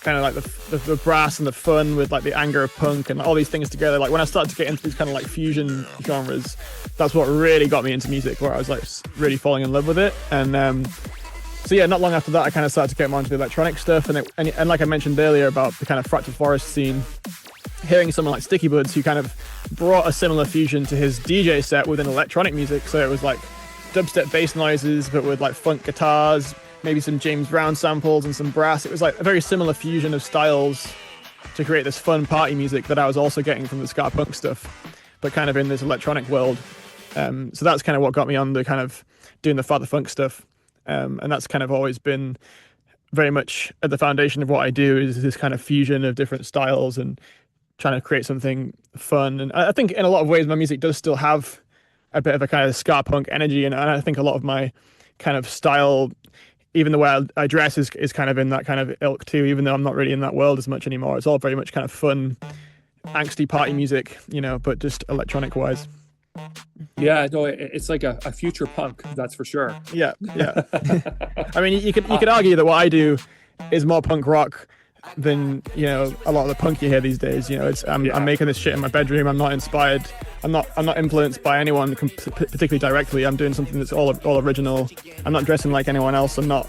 kind of like the brass and the fun with like the anger of punk and all these things together. Like when I started to get into these kind of like fusion genres, that's what really got me into music, where I was like really falling in love with it. And so yeah, not long after that, I kind of started to get more into the electronic stuff, and like I mentioned earlier about the kind of Fractal Forest scene, hearing someone like Sticky Buds who kind of brought a similar fusion to his DJ set within electronic music. So it was like dubstep bass noises, but with like funk guitars, maybe some James Brown samples and some brass. It was like a very similar fusion of styles to create this fun party music that I was also getting from the ska punk stuff, but kind of in this electronic world. So that's kind of what got me on the kind of doing the Father Funk stuff. And that's kind of always been very much at the foundation of what I do, is this kind of fusion of different styles and trying to create something fun. And I think in a lot of ways my music does still have a bit of a kind of ska punk energy, and I think a lot of my kind of style, even the way I dress is kind of in that kind of ilk too, even though I'm not really in that world as much anymore. It's all very much kind of fun, angsty party music, but just electronic wise. Yeah, no, it's like a future punk, that's for sure. Yeah. I mean, you could argue that what I do is more punk rock than a lot of the punk you hear these days. I'm making this shit in my bedroom. I'm not inspired. I'm not influenced by anyone particularly directly. I'm doing something that's all original. I'm not dressing like anyone else. I'm not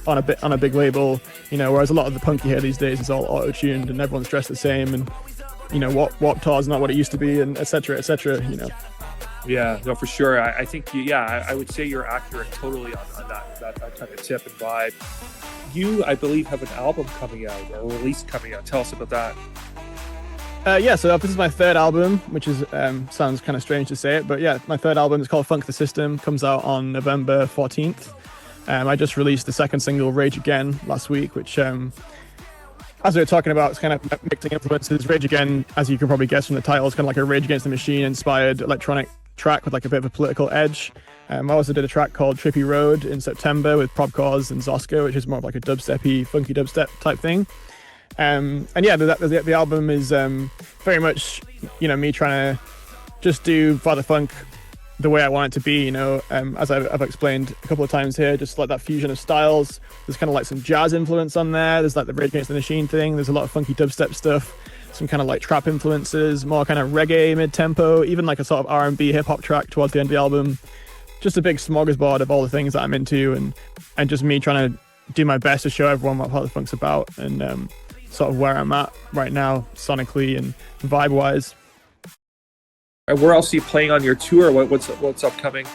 on a big label. Whereas a lot of the punk you hear these days is all auto-tuned and everyone's dressed the same, and Warped Tour is not what it used to be, and etc. Yeah, no, for sure. I think, I would say you're accurate totally on that kind of tip and vibe. You, I believe, have an album coming out, or a release coming out. Tell us about that. So this is my third album, which is sounds kind of strange to say it, but yeah, my third album is called Funk the System, comes out on November 14th. I just released the second single, Rage Again, last week, which, as we were talking about, it's kind of mixing influences. Rage Again, as you can probably guess from the title, is kind of like a Rage Against the Machine inspired electronic track with like a bit of a political edge. I also did a track called Trippy Road in September with Probcause and Zoska, which is more of like a dubsteppy, funky dubstep type thing. And yeah, the album is very much, me trying to just do Father Funk the way I want it to be, as I've explained a couple of times here, just like that fusion of styles. There's kind of like some jazz influence on there. There's like the Rage Against the Machine thing. There's a lot of funky dubstep stuff. Some kind of like trap influences, more kind of reggae mid-tempo, even like a sort of R&B hip-hop track towards the end of the album. Just a big smorgasbord of all the things that I'm into, and just me trying to do my best to show everyone what Father Funk's about, and sort of where I'm at right now, sonically and vibe-wise. And where else are you playing on your tour? What's upcoming?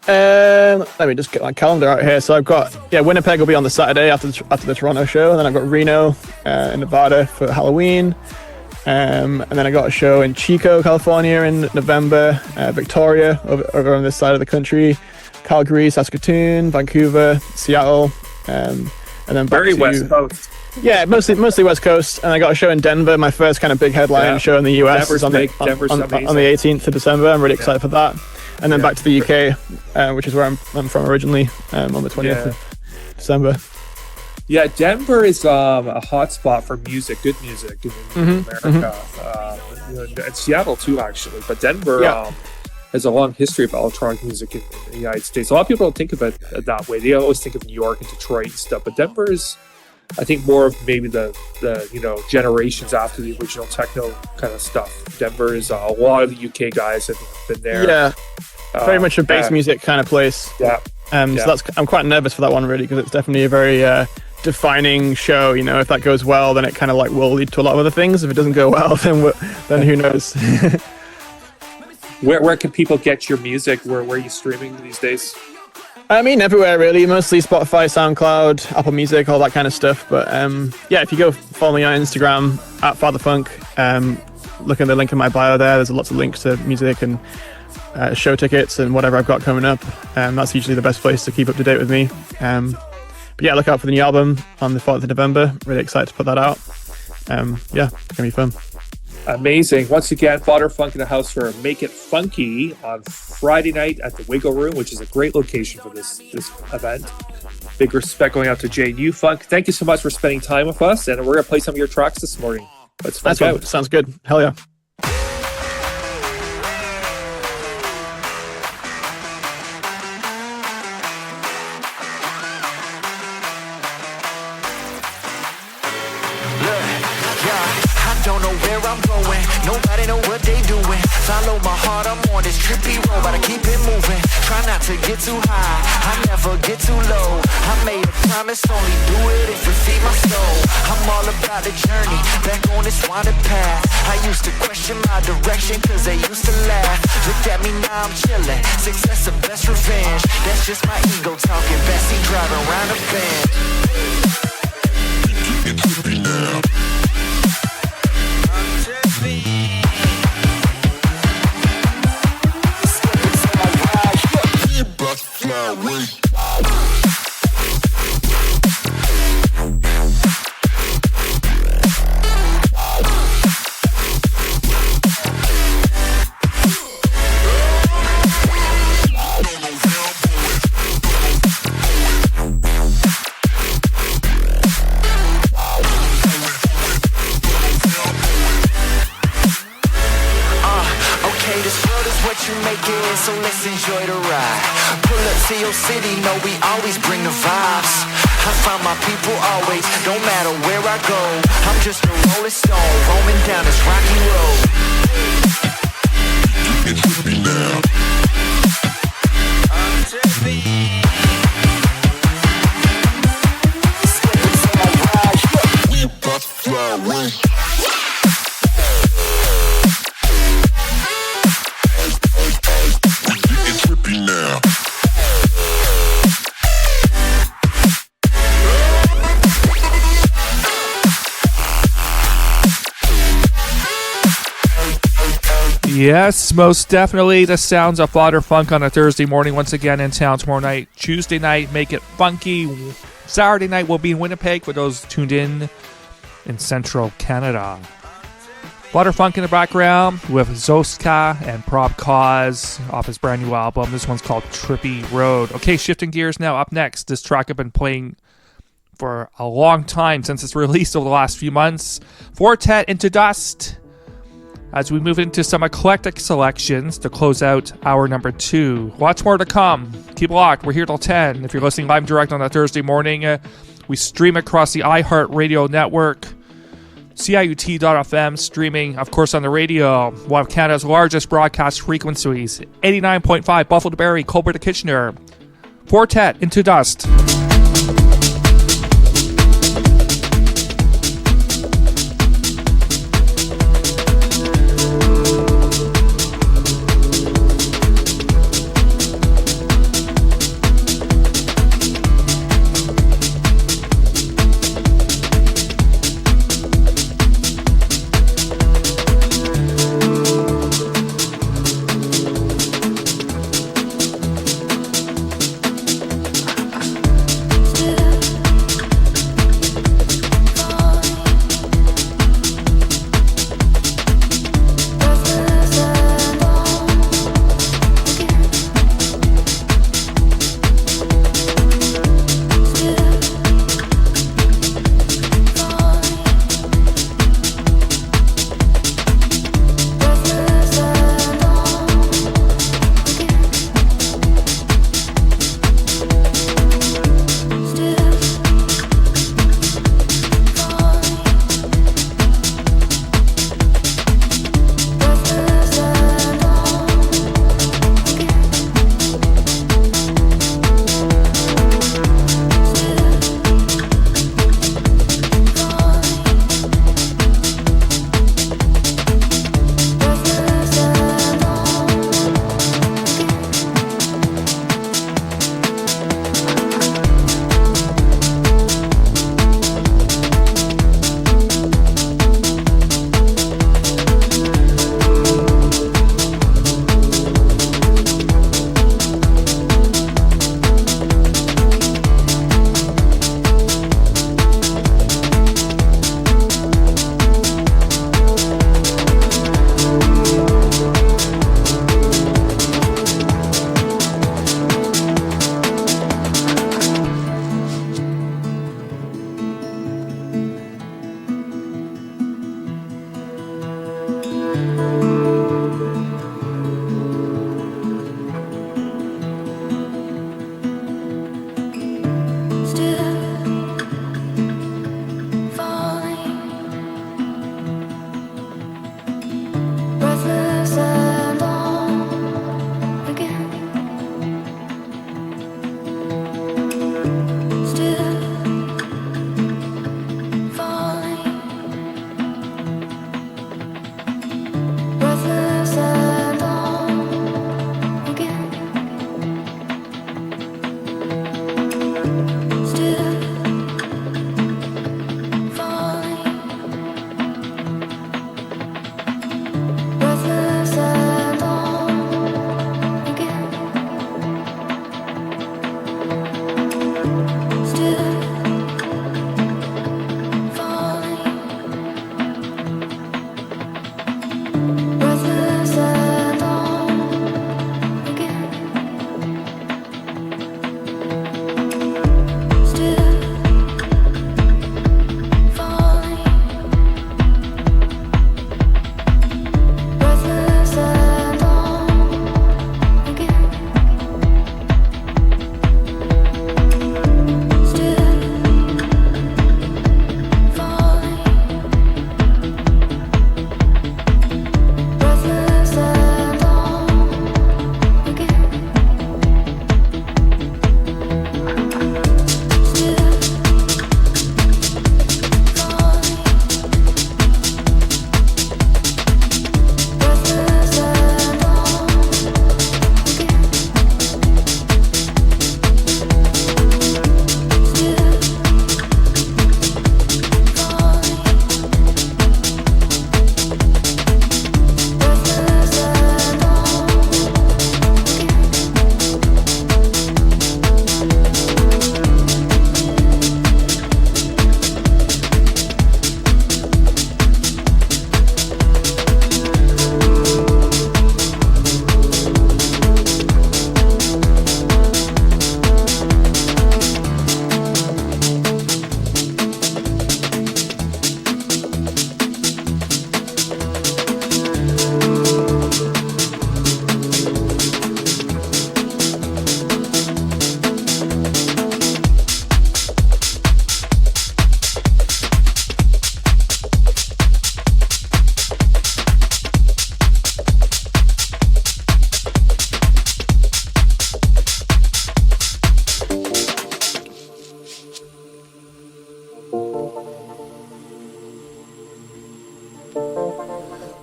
Let me just get my calendar out here. So I've got, Winnipeg will be on the Saturday after the Toronto show, and then I've got Reno in Nevada for Halloween, and then I got a show in Chico, California in November, Victoria over on this side of the country, Calgary, Saskatoon, Vancouver, Seattle, and then back very to West Coast. Yeah, mostly West Coast, and I got a show in Denver, my first kind of big headline show in the US. Denver's on the 18th of December. I'm really excited for that. And then back to the UK, which is where I'm from originally, on the 20th of December. Yeah, Denver is a hot spot for music, good music in America. And Seattle too, actually. But Denver, has a long history of electronic music in the United States. A lot of people don't think of it that way. They always think of New York and Detroit and stuff, but Denver is, I think, more of maybe the generations after the original techno kind of stuff. Denver is a lot of the UK guys have been there. Yeah, very much a bass music kind of place. Yeah. So I'm quite nervous for that one, really, because it's definitely a very defining show. You know, if that goes well, then it kind of like will lead to a lot of other things. If it doesn't go well, then who knows? Where can people get your music? Where are you streaming these days? I mean, everywhere really. Mostly Spotify, SoundCloud, Apple Music, all that kind of stuff. But if you go follow me on Instagram at FatherFunk, look at the link in my bio there. There's lots of links to music and show tickets and whatever I've got coming up. That's usually the best place to keep up to date with me. But yeah, look out for the new album on the 4th of November. Really excited to put that out. It's gonna be fun. Amazing. Once again, FatherFunk in the house for Make It Funky on Friday night at the Wiggle Room, which is a great location for this event. Big respect going out to Jay New Funk. Thank you so much for spending time with us, and we're going to play some of your tracks this morning. Let's funk out. Sounds good. Hell yeah. Don't know where I'm going, nobody know what they doing. Follow my heart, I'm on this trippy road, but I keep it moving. Try not to get too high, I never get too low. I made a promise, only do it if it feed my soul. I'm all about the journey, back on this winding path. I used to question my direction, cause they used to laugh. Look at me now, I'm chilling, success the best revenge. That's just my ego talking, Bessie driving around a bend. It's trippy now. So let's enjoy the ride. Pull up to your city, know we always bring the vibes. I find my people always, don't matter where I go. I'm just a rolling stone, roaming down this rocky road. It's trippy now. I'm trippy. Step into my ride, we about to fly away. Now. Yes, most definitely the sounds of FatherFunk on a Thursday morning once again in town tomorrow night. Tuesday night, Make It Funky. Saturday night, we'll be in Winnipeg for those tuned in central Canada. FatherFunk in the background with Zoska and Prop Cause off his brand new album. This one's called Trippy Road. Okay, shifting gears now. Up next, this track I've been playing for a long time since it's released over the last few months. Fortet Into Dust. As we move into some eclectic selections to close out hour number 2. Lots more to come. Keep locked. We're here till 10. If you're listening live direct on a Thursday morning, we stream across the iHeartRadio network. CIUT.FM, streaming, of course, on the radio. One of Canada's largest broadcast frequencies. 89.5 Buffalo to Barrie, Colbert to Kitchener. Fortet Into Dust.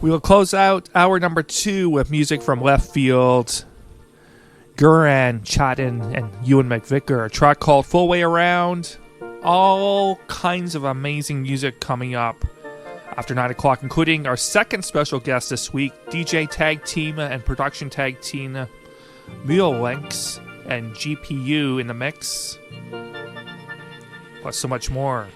We will close out hour number 2 with music from left field. Guran, Chadden, and Ewan McVicker. A track called Full Way Around. All kinds of amazing music coming up after 9 o'clock, including our second special guest this week, DJ Tag Team and Production Tag Team, Links and GPU in the mix. Plus so much more.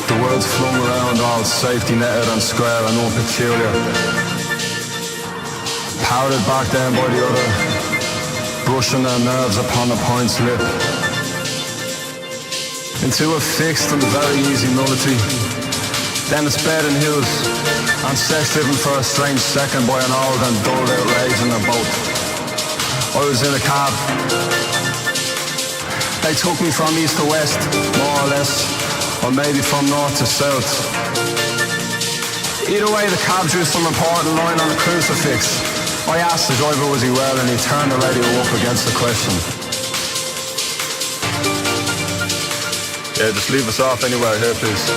The world's flung around, all safety netted and square and all peculiar. Powdered back down by the other, brushing their nerves upon the point's lip. Into a fixed and very easy nullity. Then it's bed and hills, and sex living for a strange second by an old and dulled out rage in a boat. I was in a cab. They took me from east to west, more or less, or maybe from north to south. Either way, the cab drew some important line on a crucifix. I asked the driver was he well, and he turned the radio up against the question. Yeah, just leave us off anywhere here, please.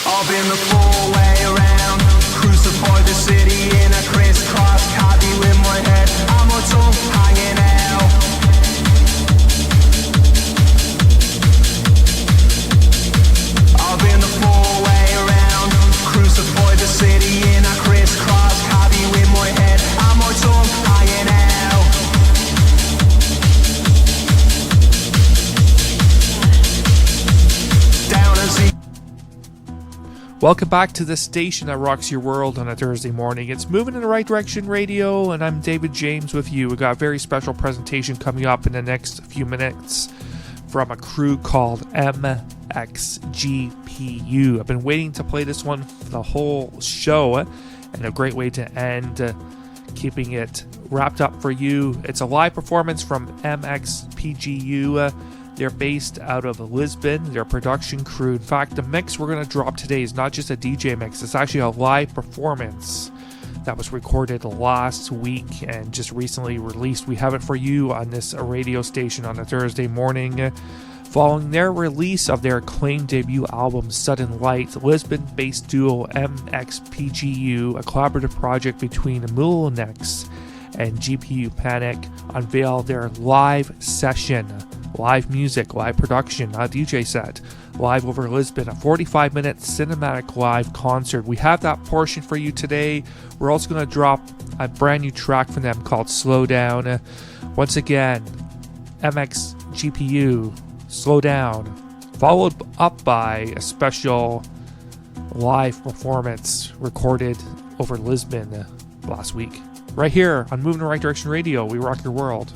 I've been the full way around, crucified the city in a crisscross copy with my head and my tongue hanging out. I've been the full way around, crucified the city in a crisscross copy with my head and my tongue hanging out. Down and see. Welcome back to the station that rocks your world on a Thursday morning. It's Moving in the Right Direction Radio, and I'm David James with you. We got a very special presentation coming up in the next few minutes from a crew called MXGPU. I've been waiting to play this one for the whole show, and a great way to end, keeping it wrapped up for you. It's a live performance from MXPGU. They're based out of Lisbon, their production crew. In fact, the mix we're going to drop today is not just a DJ mix, it's actually a live performance that was recorded last week and just recently released. We have it for you on this radio station on a Thursday morning. Following their release of their acclaimed debut album, Sudden Light, Lisbon-based duo MXPGU, a collaborative project between Mulinex and GPU Panic, unveiled their live session. Live music, live production, not a DJ set, live over Lisbon, a 45-minute cinematic live concert. We have that portion for you today. We're also going to drop a brand new track from them called Slow Down. Once again, MXGPU, Slow Down, followed up by a special live performance recorded over Lisbon last week. Right here on Moving in the Right Direction Radio, we rock your world.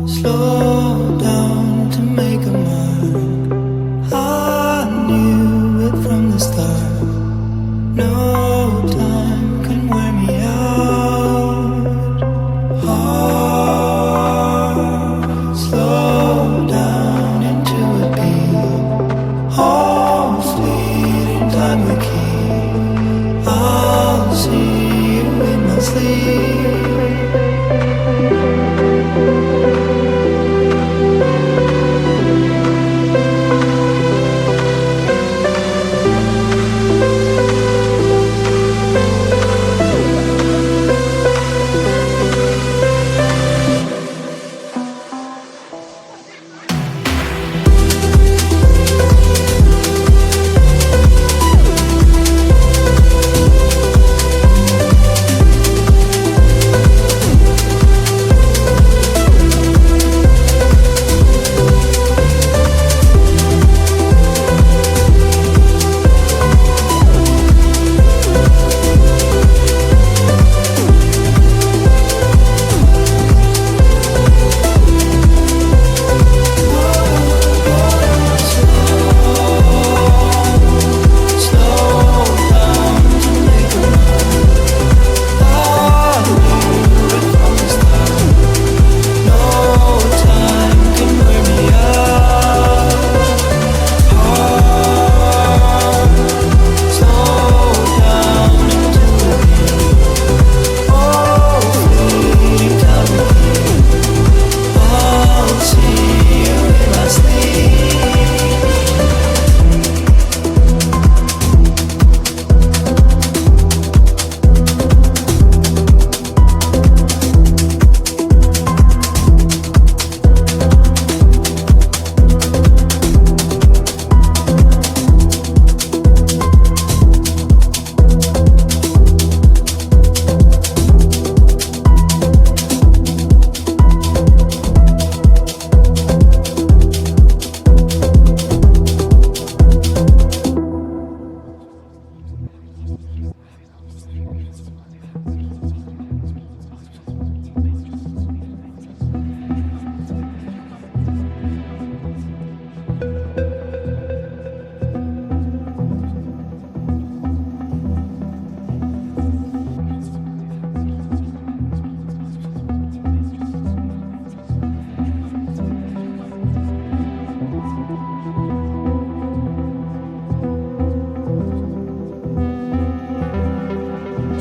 slow down to make a mark. I knew it from the start. No time can wear me out. Heart, slow down into a beat. All fleeting time we keep. I'll see you in my sleep.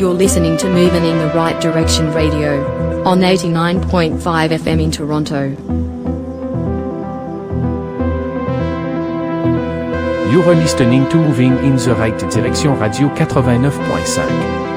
You're listening to Moving in the Right Direction Radio on 89.5 FM in Toronto. You are listening to Moving in the Right Direction Radio 89.5.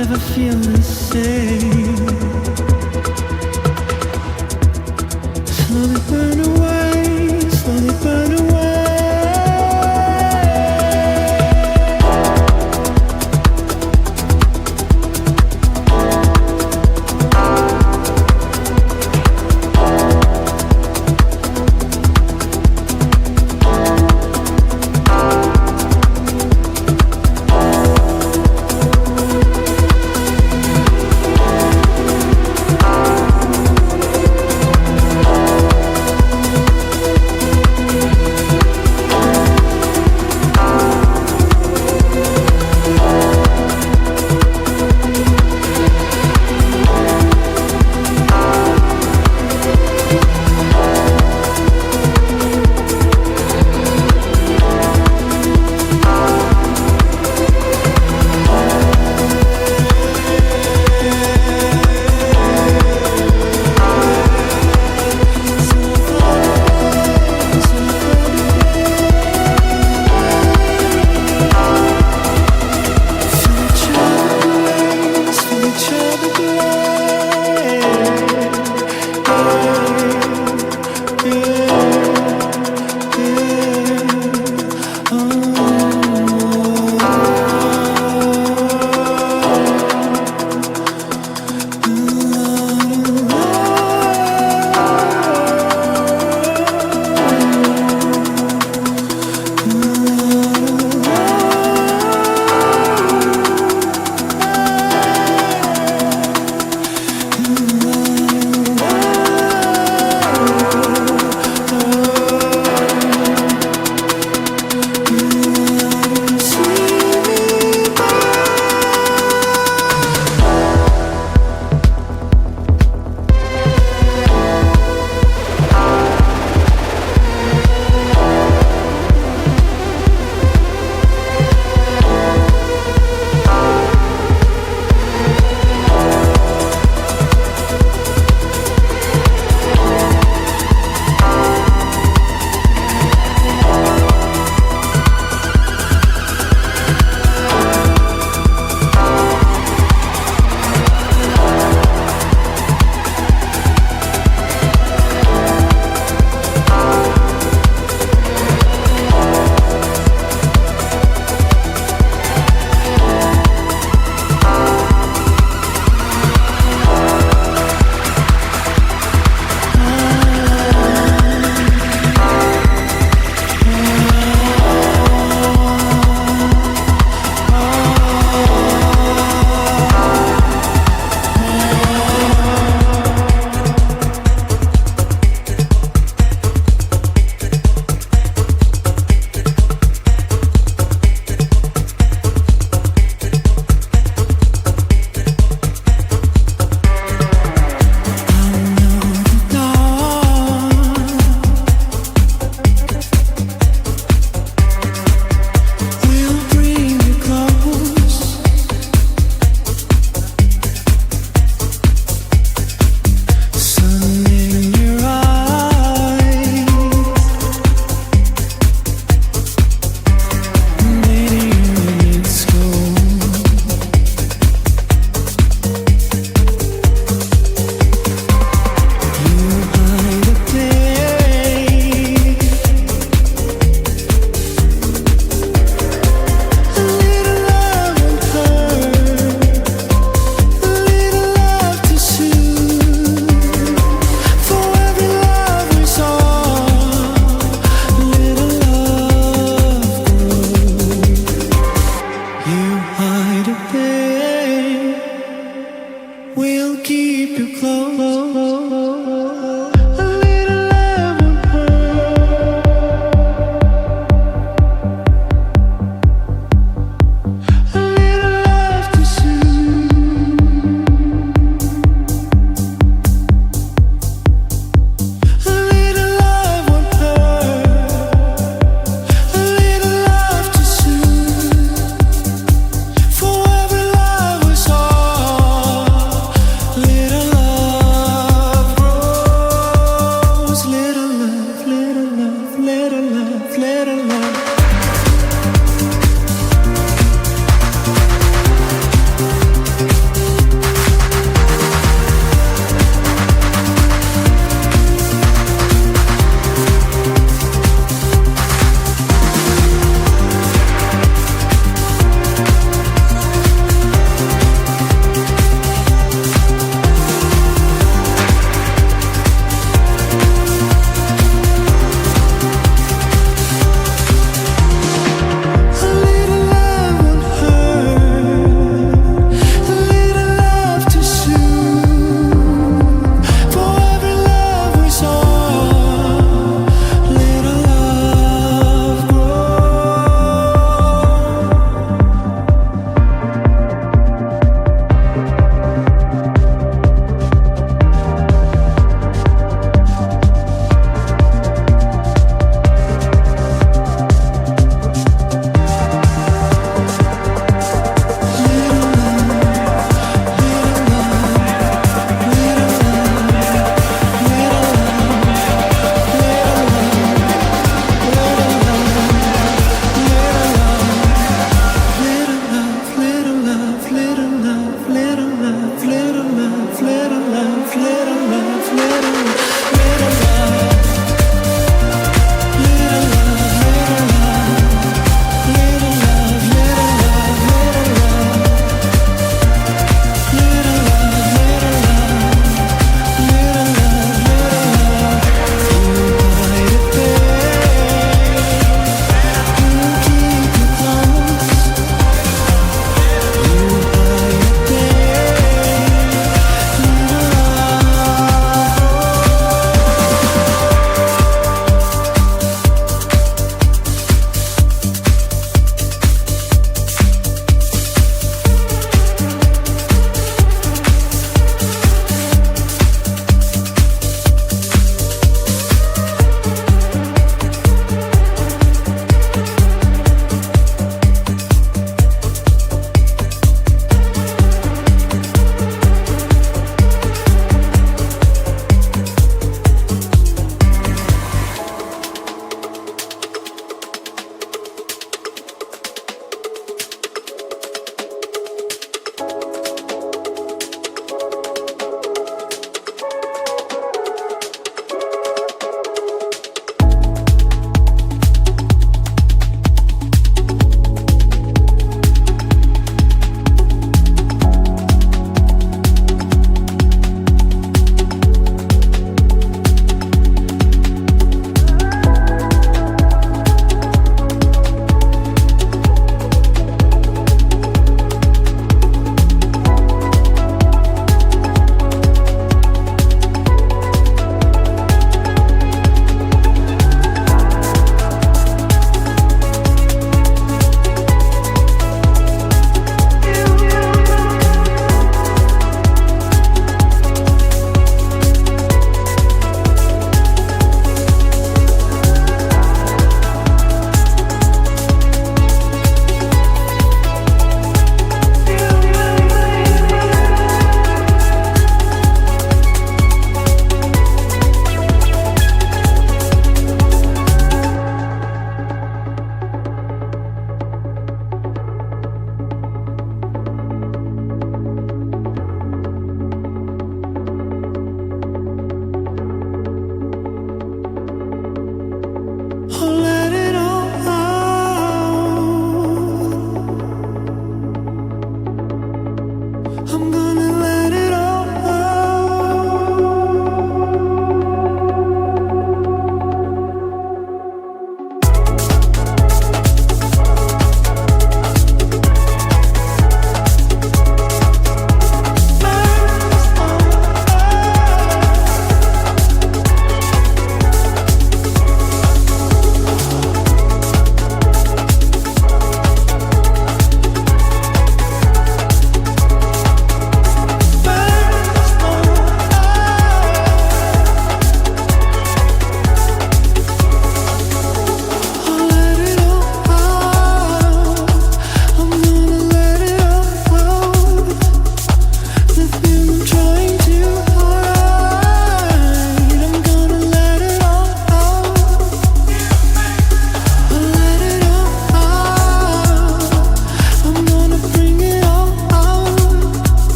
never feel the same. Slowly burn away, slowly burn away.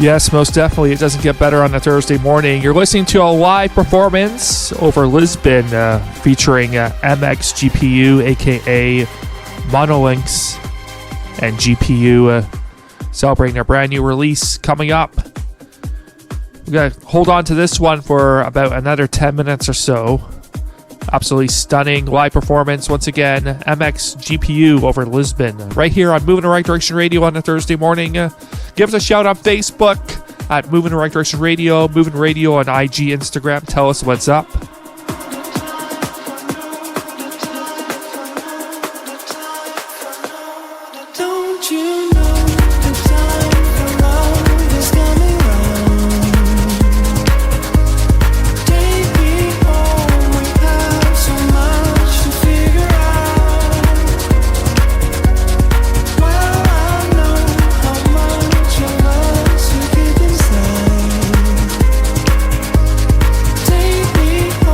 Yes, most definitely. It doesn't get better on a Thursday morning. You're listening to a live performance over Lisbon featuring MXGPU, aka Monolinx, and GPU celebrating their brand new release coming up. We're going to hold on to this one for about another 10 minutes or so. Absolutely stunning live performance once again. MXGPU over Lisbon. Right here on Moving in the Right Direction Radio on a Thursday morning. Give us a shout on Facebook at Moving in the Right Direction Radio. Moving Radio on IG, Instagram. Tell us what's up. Don't you know the time for love is coming round? Take me home, we have so much to figure out. Well, I know how much of us you keep inside. Take me home.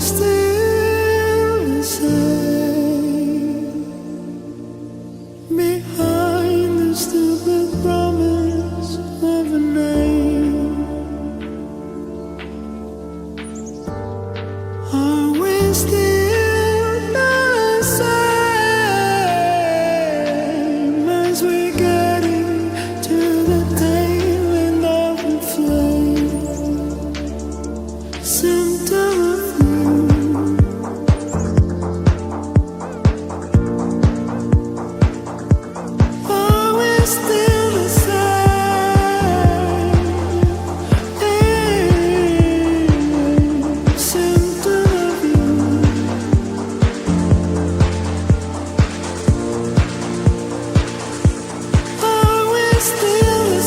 still the same behind the stupid promise of a name? Are we still the same as we're getting to the tail end of the flame? Symptom of you. Are we still the same? Symptom of you. Are we still the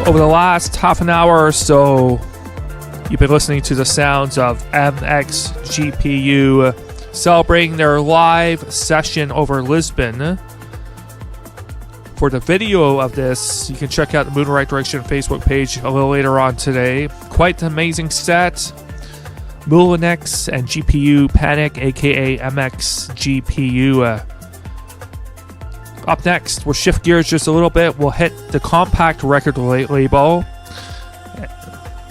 Over the last half an hour or so, you've been listening to the sounds of MXGPU celebrating their live session over Lisbon. For the video of this, you can check out the Moving in the Right Direction Facebook page a little later on today. Quite an amazing set. MOOVIN and GPU Panic, aka MXGPU. Up next, we'll shift gears just a little bit. We'll hit the compact record label,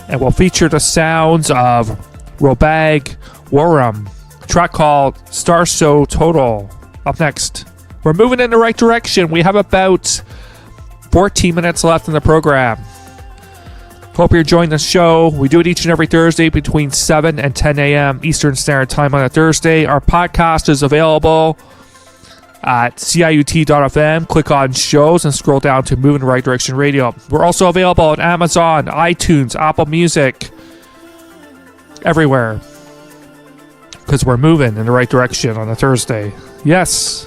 and we'll feature the sounds of Robag Warum, a track called Star So Total. Up next, we're moving in the right direction. We have about 14 minutes left in the program. Hope you're enjoying the show. We do it each and every Thursday between 7 and 10 a.m. Eastern Standard Time on a Thursday. Our podcast is available at ciut.fm. Click on shows and scroll down to Moving in the Right Direction Radio. We're also available on Amazon, iTunes, Apple Music, everywhere. Because we're moving in the right direction on a Thursday. Yes.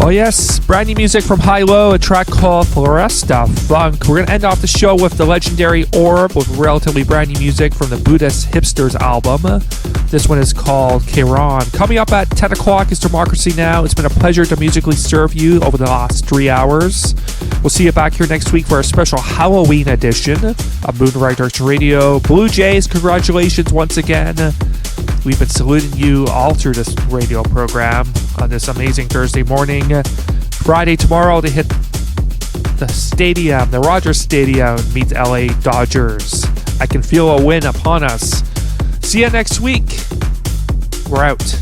Oh yes, brand new music from High Low, a track called Floresta Funk. We're going to end off the show with the legendary Orb with relatively brand new music from the Buddhist Hipsters album. This one is called Kiran. Coming up at 10 o'clock is Democracy Now! It's been a pleasure to musically serve you over the last 3 hours. We'll see you back here next week for a special Halloween edition of Moon Right Direction Radio. Blue Jays, congratulations once again. We've been saluting you all through this radio program on this amazing Thursday morning. Friday tomorrow to hit the stadium, the Rogers Stadium, meet the LA Dodgers. I can feel a win upon us. See you next week. We're out.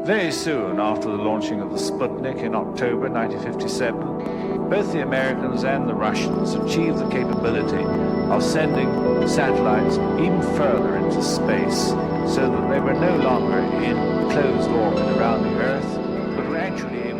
Very soon after the launching of the Sputnik in October 1957, both the Americans and the Russians achieved the capability of sending satellites even further into space, so that they were no longer in closed orbit around the Earth, but were actually able